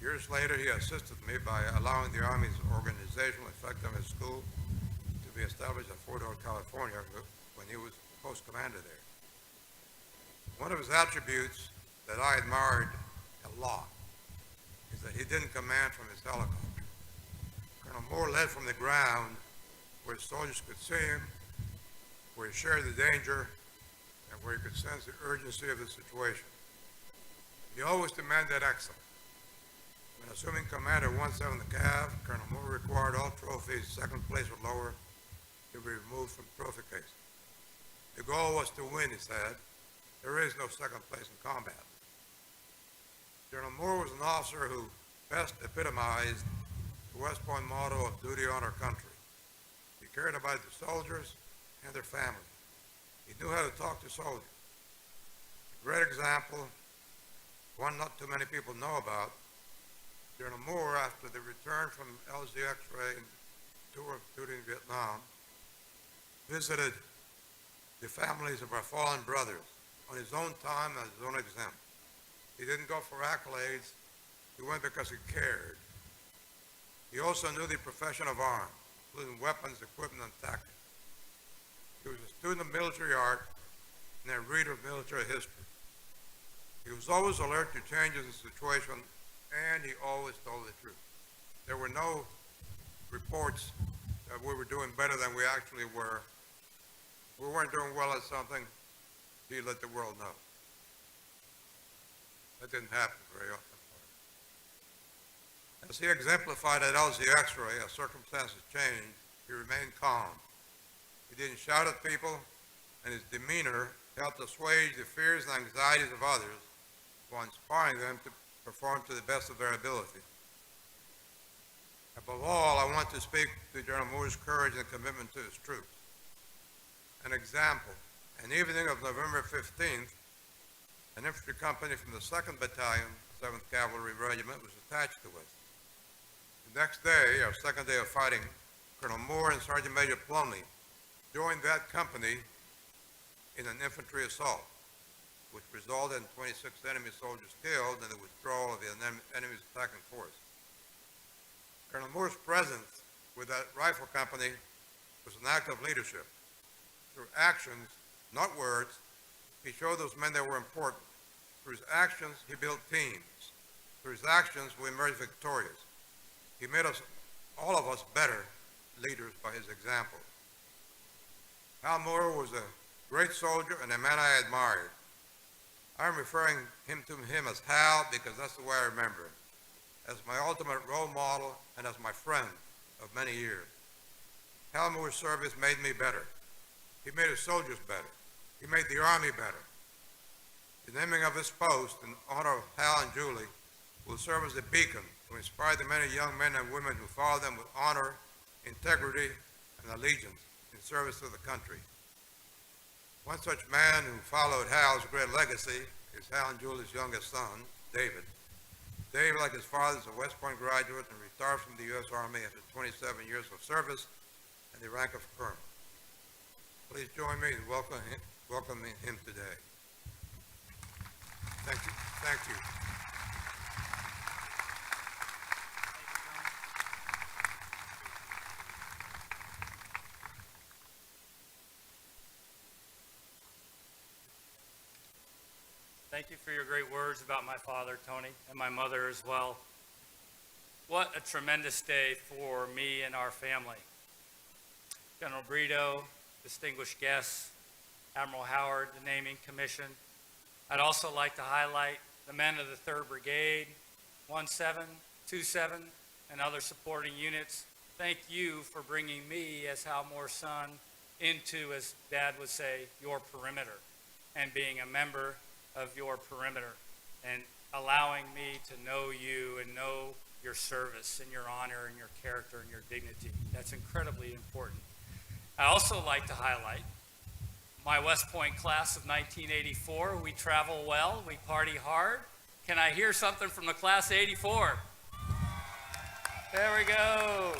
Years later, he assisted me by allowing the Army's organizational effectiveness school to be established at Fort Ord, California, when he was post commander there. One of his attributes that I admired a lot is that he didn't command from his helicopter. Colonel Moore led from the ground where soldiers could see him, where he shared the danger, and where he could sense the urgency of the situation. He always demanded excellence. When assuming command of 1/7th Cav, Colonel Moore required all trophies, 2nd place or lower, to be removed from the trophy case. The goal was to win, he said. There is no 2nd place in combat. General Moore was an officer who best epitomized the West Point motto of duty, honor, country. He cared about the soldiers and their families. He knew how to talk to soldiers. A great example, one not too many people know about, General Moore, after the return from LZ X-Ray and tour of duty in Vietnam, visited the families of our fallen brothers on his own time and his own example. He didn't go for accolades. He went because he cared. He also knew the profession of arms, including weapons, equipment, and tactics. He was a student of military art and a reader of military history. He was always alert to changes in situation, and he always told the truth. There were no reports that we were doing better than we actually were. If we weren't doing well at something, he let the world know. That didn't happen very often. As he exemplified at LZ X-Ray, as circumstances changed, he remained calm. He didn't shout at people, and his demeanor helped assuage the fears and anxieties of others while inspiring them to perform to the best of their ability. Above all, I want to speak to General Moore's courage and commitment to his troops. An example, an evening of November 15th, an infantry company from the 2nd Battalion, 7th Cavalry Regiment, was attached to us. The next day, our second day of fighting, Colonel Moore and Sergeant Major Plumley joined that company in an infantry assault, which resulted in 26 enemy soldiers killed and the withdrawal of the enemy's attacking force. Colonel Moore's presence with that rifle company was an act of leadership. Through actions, not words, he showed those men that were important. Through his actions, he built teams. Through his actions, we emerged victorious. He made us, all of us, better leaders by his example. Hal Moore was a great soldier and a man I admired. I'm referring to him as Hal because that's the way I remember him, as my ultimate role model and as my friend of many years. Hal Moore's service made me better. He made his soldiers better. He made the Army better. The naming of this post in honor of Hal and Julie will serve as a beacon to inspire the many young men and women who follow them with honor, integrity, and allegiance in service to the country. One such man who followed Hal's great legacy is Hal and Julie's youngest son, David. Dave, like his father, is a West Point graduate and retired from the U.S. Army after 27 years of service and the rank of colonel. Please join me in welcoming him today. Thank you. Thank you. Thank you for your great words about my father, Tony, and my mother as well. What a tremendous day for me and our family. General Brito, distinguished guests, Admiral Howard, the naming commission. I'd also like to highlight the men of the 3rd Brigade, 17, 27, and other supporting units. Thank you for bringing me, as Hal Moore's son, into, as Dad would say, your perimeter, and being a member of your perimeter, and allowing me to know you and know your service and your honor and your character and your dignity. That's incredibly important. I also like to highlight my West Point class of 1984. We travel well, we party hard. Can I hear something from the class of 84? There we go.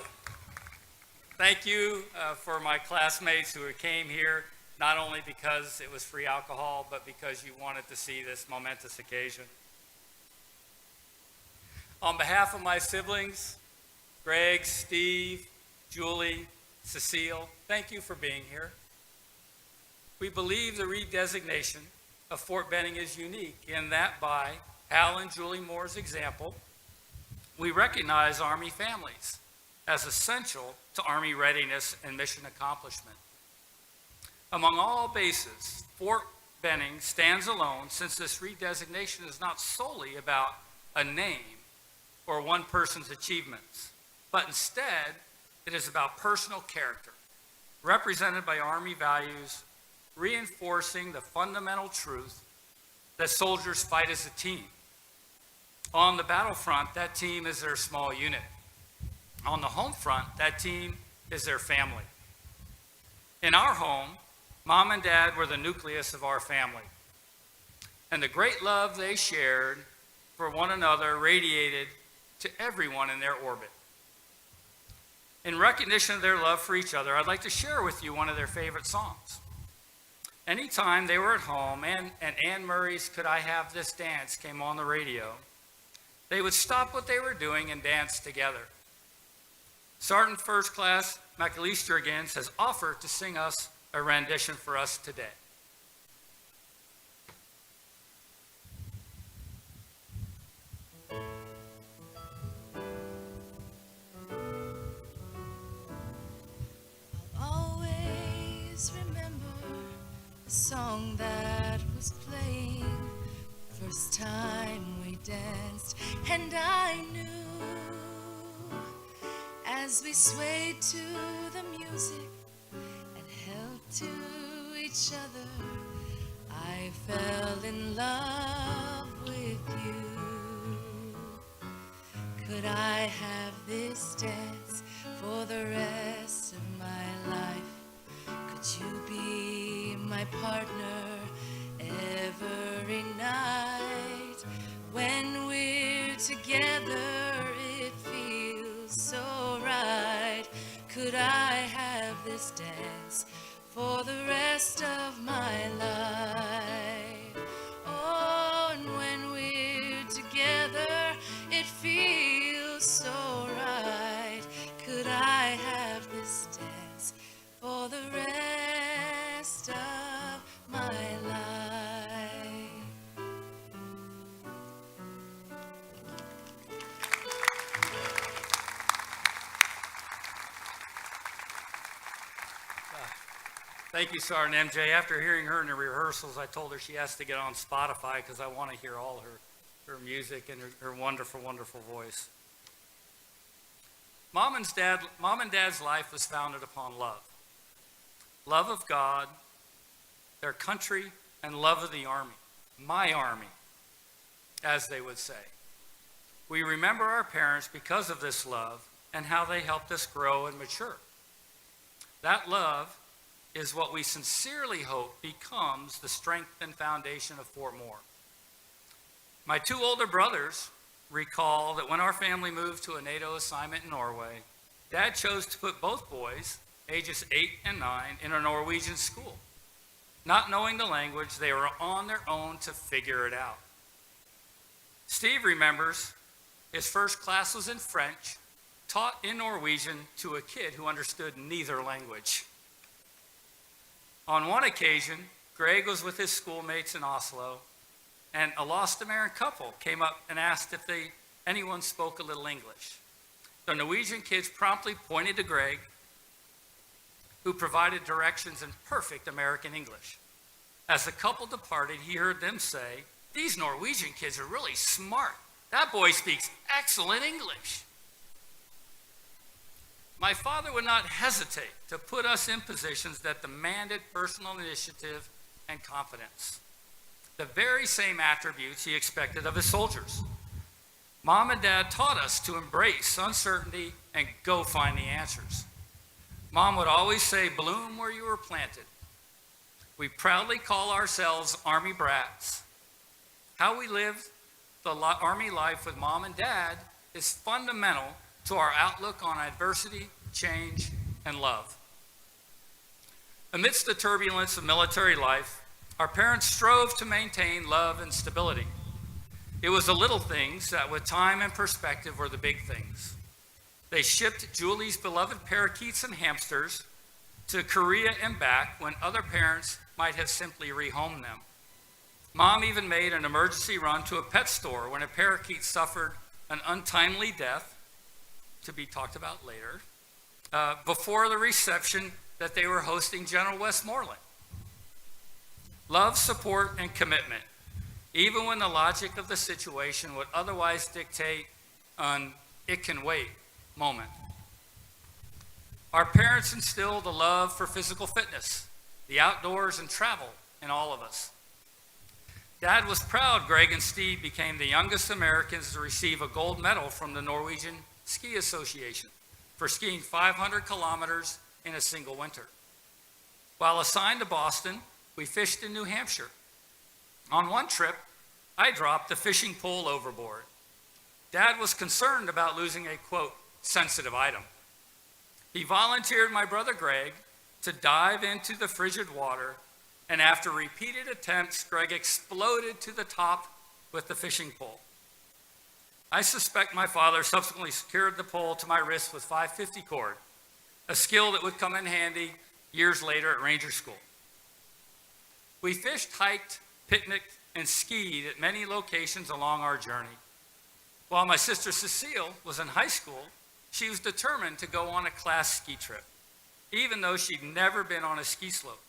Thank you for my classmates who came here, not only because it was free alcohol, but because you wanted to see this momentous occasion. On behalf of my siblings, Greg, Steve, Julie, Cecile, thank you for being here. We believe the redesignation of Fort Benning is unique in that by Hal and Julie Moore's example, we recognize Army families as essential to Army readiness and mission accomplishment. Among all bases, Fort Benning stands alone since this redesignation is not solely about a name or one person's achievements, but instead it is about personal character, represented by Army values, reinforcing the fundamental truth that soldiers fight as a team. On the battlefront, that team is their small unit. On the home front, that team is their family. In our home, Mom and Dad were the nucleus of our family, and the great love they shared for one another radiated to everyone in their orbit. In recognition of their love for each other, I'd like to share with you one of their favorite songs. Anytime they were at home and Anne Murray's Could I Have This Dance came on the radio, they would stop what they were doing and dance together. Sergeant First Class McAllister has offered to sing us a rendition for us today. I'll always remember the song that was playing first time we danced, and I knew as we swayed to the music and held to each other, I fell in love with you. Could I have this dance for the rest of my life? Could you be my partner every night? When we're together, it feels so right. Could I have this dance for the rest of my life? Oh, and when we're together, it feels so right. Could I have this dance for the rest of my life? Thank you, Sergeant MJ. After hearing her in the rehearsals, I told her she has to get on Spotify because I want to hear all her music and her wonderful, wonderful voice. Mom and Dad's life was founded upon love. Love of God, their country, and love of the Army. My Army, as they would say. We remember our parents because of this love and how they helped us grow and mature. That love is what we sincerely hope becomes the strength and foundation of Fort Moore. My two older brothers recall that when our family moved to a NATO assignment in Norway, Dad chose to put both boys, ages 8 and 9, in a Norwegian school. Not knowing the language, they were on their own to figure it out. Steve remembers his first class was in French, taught in Norwegian to a kid who understood neither language. On one occasion, Greg was with his schoolmates in Oslo, and a lost American couple came up and asked if anyone spoke a little English. The Norwegian kids promptly pointed to Greg, who provided directions in perfect American English. As the couple departed, he heard them say, "These Norwegian kids are really smart. That boy speaks excellent English." My father would not hesitate to put us in positions that demanded personal initiative and confidence, the very same attributes he expected of his soldiers. Mom and Dad taught us to embrace uncertainty and go find the answers. Mom would always say, "Bloom where you were planted." We proudly call ourselves Army brats. How we lived the Army life with Mom and Dad is fundamental to our outlook on adversity, change, and love. Amidst the turbulence of military life, our parents strove to maintain love and stability. It was the little things that, with time and perspective, were the big things. They shipped Julie's beloved parakeets and hamsters to Korea and back when other parents might have simply rehomed them. Mom even made an emergency run to a pet store when a parakeet suffered an untimely death, to be talked about later, before the reception that they were hosting General Westmoreland. Love, support, and commitment, even when the logic of the situation would otherwise dictate an "it can wait" moment. Our parents instilled a love for physical fitness, the outdoors, and travel in all of us. Dad was proud Greg and Steve became the youngest Americans to receive a gold medal from the Norwegian Ski Association for skiing 500 kilometers in a single winter. While assigned to Boston, we fished in New Hampshire. On one trip, I dropped the fishing pole overboard. Dad was concerned about losing a, quote, sensitive item. He volunteered my brother Greg to dive into the frigid water, and after repeated attempts, Greg exploded to the top with the fishing pole. I suspect my father subsequently secured the pole to my wrist with 550 cord, a skill that would come in handy years later at Ranger School. We fished, hiked, picnicked, and skied at many locations along our journey. While my sister Cecile was in high school, she was determined to go on a class ski trip, even though she'd never been on a ski slope.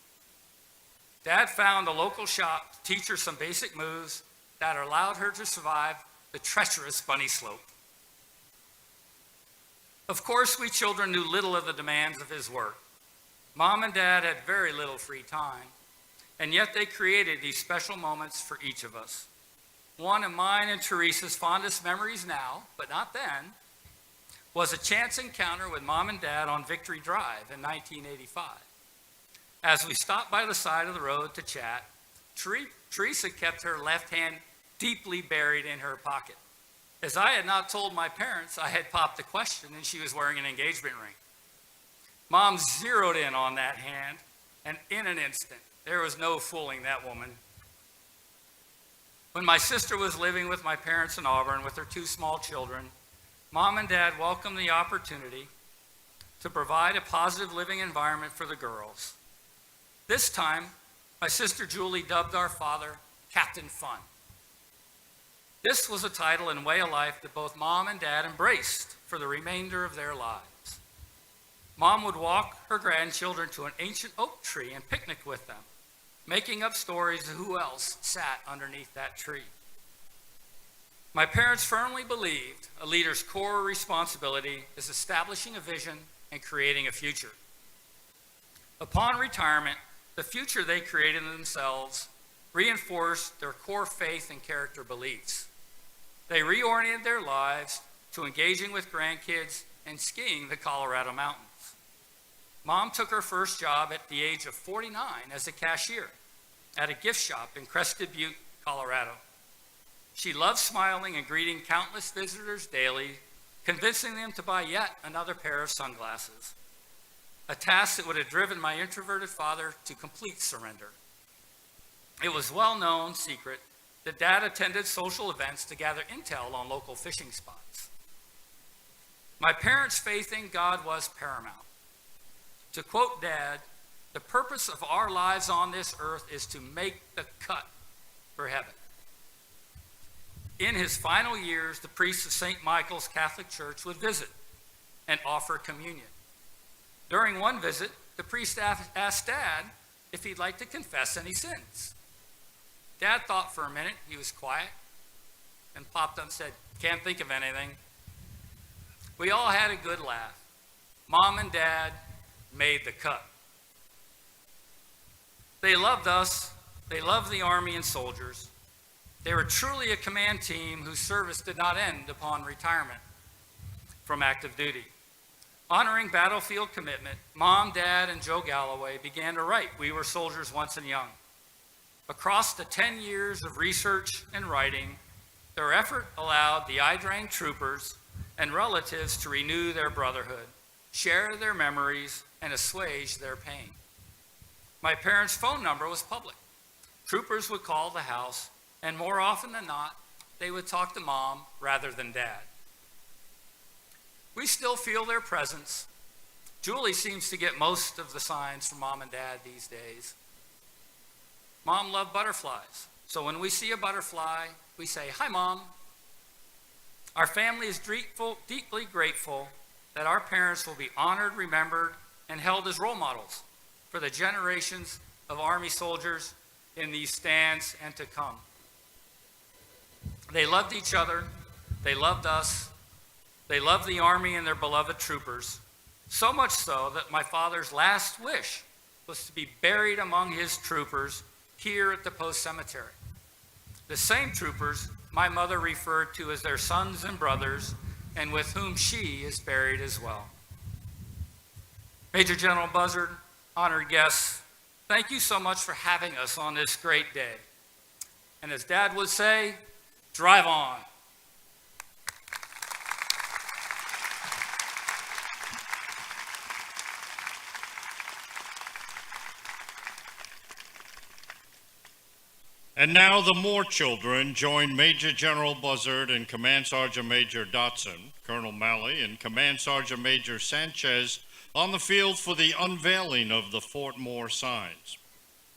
Dad found a local shop to teach her some basic moves that allowed her to survive the treacherous bunny slope. Of course, we children knew little of the demands of his work. Mom and Dad had very little free time, and yet they created these special moments for each of us. One of mine and Teresa's fondest memories now, but not then, was a chance encounter with Mom and Dad on Victory Drive in 1985. As we stopped by the side of the road to chat, Teresa kept her left hand deeply buried in her pocket. As I had not told my parents, I had popped the question and she was wearing an engagement ring. Mom zeroed in on that hand, and in an instant, there was no fooling that woman. When my sister was living with my parents in Auburn with her 2 small children, Mom and Dad welcomed the opportunity to provide a positive living environment for the girls. This time, my sister Julie dubbed our father Captain Fun. This was a title and way of life that both Mom and Dad embraced for the remainder of their lives. Mom would walk her grandchildren to an ancient oak tree and picnic with them, making up stories of who else sat underneath that tree. My parents firmly believed a leader's core responsibility is establishing a vision and creating a future. Upon retirement, the future they created themselves reinforced their core faith and character beliefs. They reoriented their lives to engaging with grandkids and skiing the Colorado mountains. Mom took her first job at the age of 49 as a cashier at a gift shop in Crested Butte, Colorado. She loved smiling and greeting countless visitors daily, convincing them to buy yet another pair of sunglasses, a task that would have driven my introverted father to complete surrender. It was a well-known secret that Dad attended social events to gather intel on local fishing spots. My parents' faith in God was paramount. To quote Dad, "The purpose of our lives on this earth is to make the cut for heaven." In his final years, the priests of St. Michael's Catholic Church would visit and offer communion. During one visit, the priest asked Dad if he'd like to confess any sins. Dad thought for a minute. He was quiet and popped up and said, "Can't think of anything." We all had a good laugh. Mom and Dad made the cut. They loved us. They loved the Army and soldiers. They were truly a command team whose service did not end upon retirement from active duty. Honoring battlefield commitment, Mom, Dad, and Joe Galloway began to write We Were Soldiers Once and Young. Across the 10 years of research and writing, their effort allowed the eye-drained troopers and relatives to renew their brotherhood, share their memories, and assuage their pain. My parents' phone number was public. Troopers would call the house, and more often than not, they would talk to Mom rather than Dad. We still feel their presence. Julie seems to get most of the signs from Mom and Dad these days. Mom loved butterflies, so when we see a butterfly, we say, "Hi, Mom." Our family is deeply grateful that our parents will be honored, remembered, and held as role models for the generations of Army soldiers in these stands and to come. They loved each other. They loved us. They loved the Army and their beloved troopers, so much so that my father's last wish was to be buried among his troopers here at the Post Cemetery. The same troopers my mother referred to as their sons and brothers, and with whom she is buried as well. Major General Buzzard, honored guests, thank you so much for having us on this great day. And as Dad would say, drive on. And now the Moore children join Major General Buzzard and Command Sergeant Major Dotson, Colonel Malley, and Command Sergeant Major Sanchez on the field for the unveiling of the Fort Moore signs.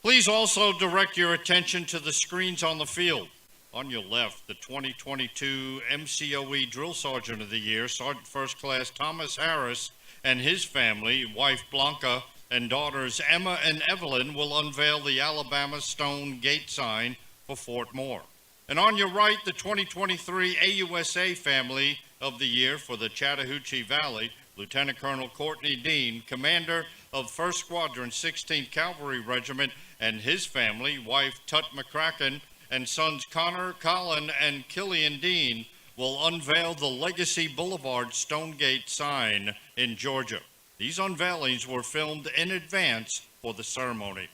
Please also direct your attention to the screens on the field. On your left, the 2022 MCoE Drill Sergeant of the Year, Sergeant First Class Thomas Harris, and his family, wife Blanca, and daughters Emma and Evelyn will unveil the Alabama Stone Gate sign for Fort Moore. And on your right, the 2023 AUSA Family of the Year for the Chattahoochee Valley, Lieutenant Colonel Courtney Dean, commander of 1st Squadron 16th Cavalry Regiment, and his family, wife Tut McCracken, and sons Connor, Colin, and Killian Dean will unveil the Legacy Boulevard Stone Gate sign in Georgia. These unveilings were filmed in advance for the ceremony.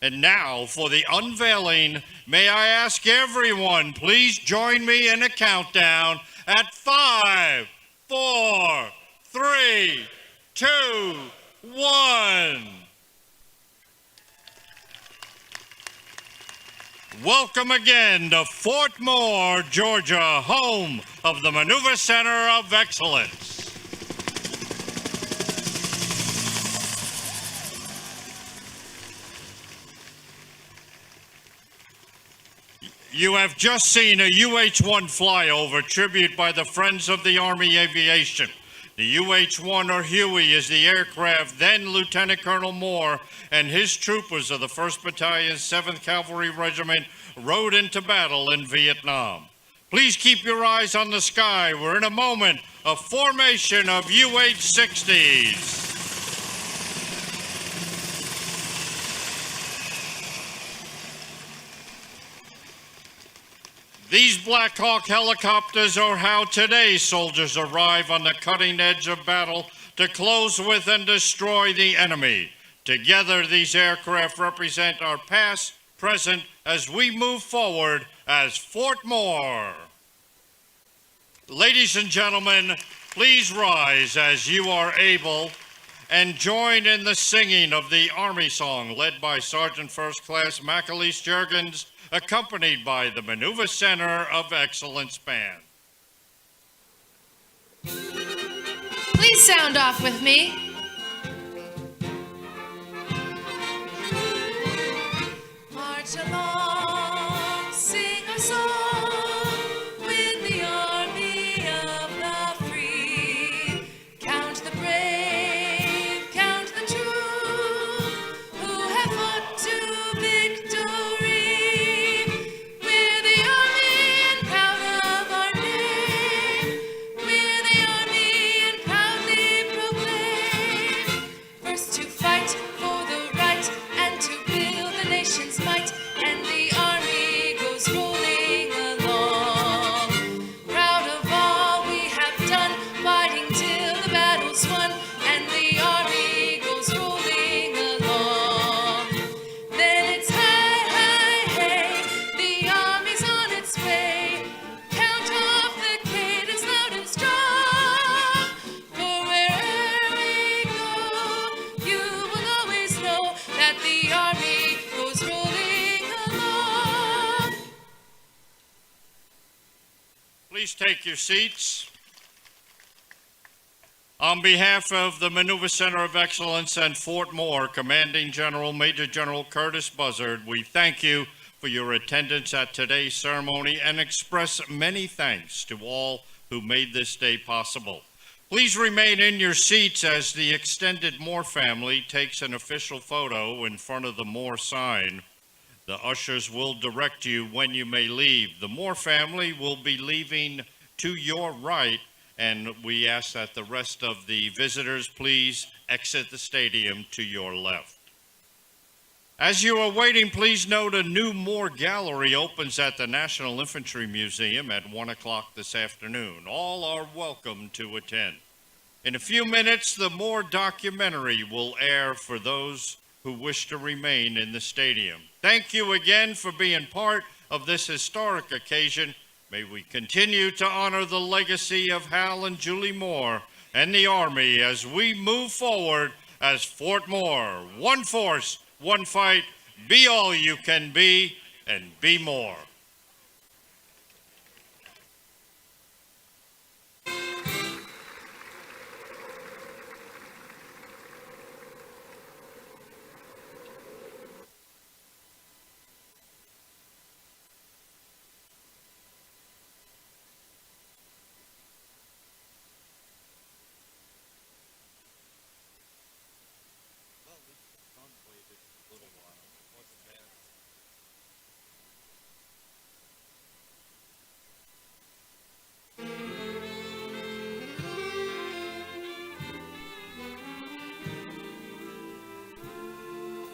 And now for the unveiling, may I ask everyone, please join me in a countdown at 5, 4, 3, 2, 1. Welcome again to Fort Moore, Georgia, home of the Maneuver Center of Excellence. You have just seen a UH-1 flyover tribute by the Friends of the Army Aviation. The UH-1 or Huey is the aircraft then Lieutenant Colonel Moore and his troopers of the 1st Battalion, 7th Cavalry Regiment rode into battle in Vietnam. Please keep your eyes on the sky. We're in a moment of formation of UH-60s. These Black Hawk helicopters are how today's soldiers arrive on the cutting edge of battle to close with and destroy the enemy. Together, these aircraft represent our past, present, as we move forward as Fort Moore. Ladies and gentlemen, please rise as you are able and join in the singing of the Army song led by Sergeant First Class Macalise Juergens, accompanied by the Maneuver Center of Excellence Band. Please sound off with me. March along, sing a song. that the Army goes rolling along. Please take your seats. On behalf of the Maneuver Center of Excellence and Fort Moore, Commanding General Major General Curtis Buzzard, we thank you for your attendance at today's ceremony and express many thanks to all who made this day possible. Please remain in your seats as the extended Moore family takes an official photo in front of the Moore sign. The ushers will direct you when you may leave. The Moore family will be leaving to your right, and we ask that the rest of the visitors please exit the stadium to your left. As you are waiting, please note a new Moore Gallery opens at the National Infantry Museum at 1 o'clock this afternoon. All are welcome to attend. In a few minutes, the Moore documentary will air for those who wish to remain in the stadium. Thank you again for being part of this historic occasion. May we continue to honor the legacy of Hal and Julie Moore and the Army as we move forward as Fort Moore. One force, one fight, be all you can be, and be more.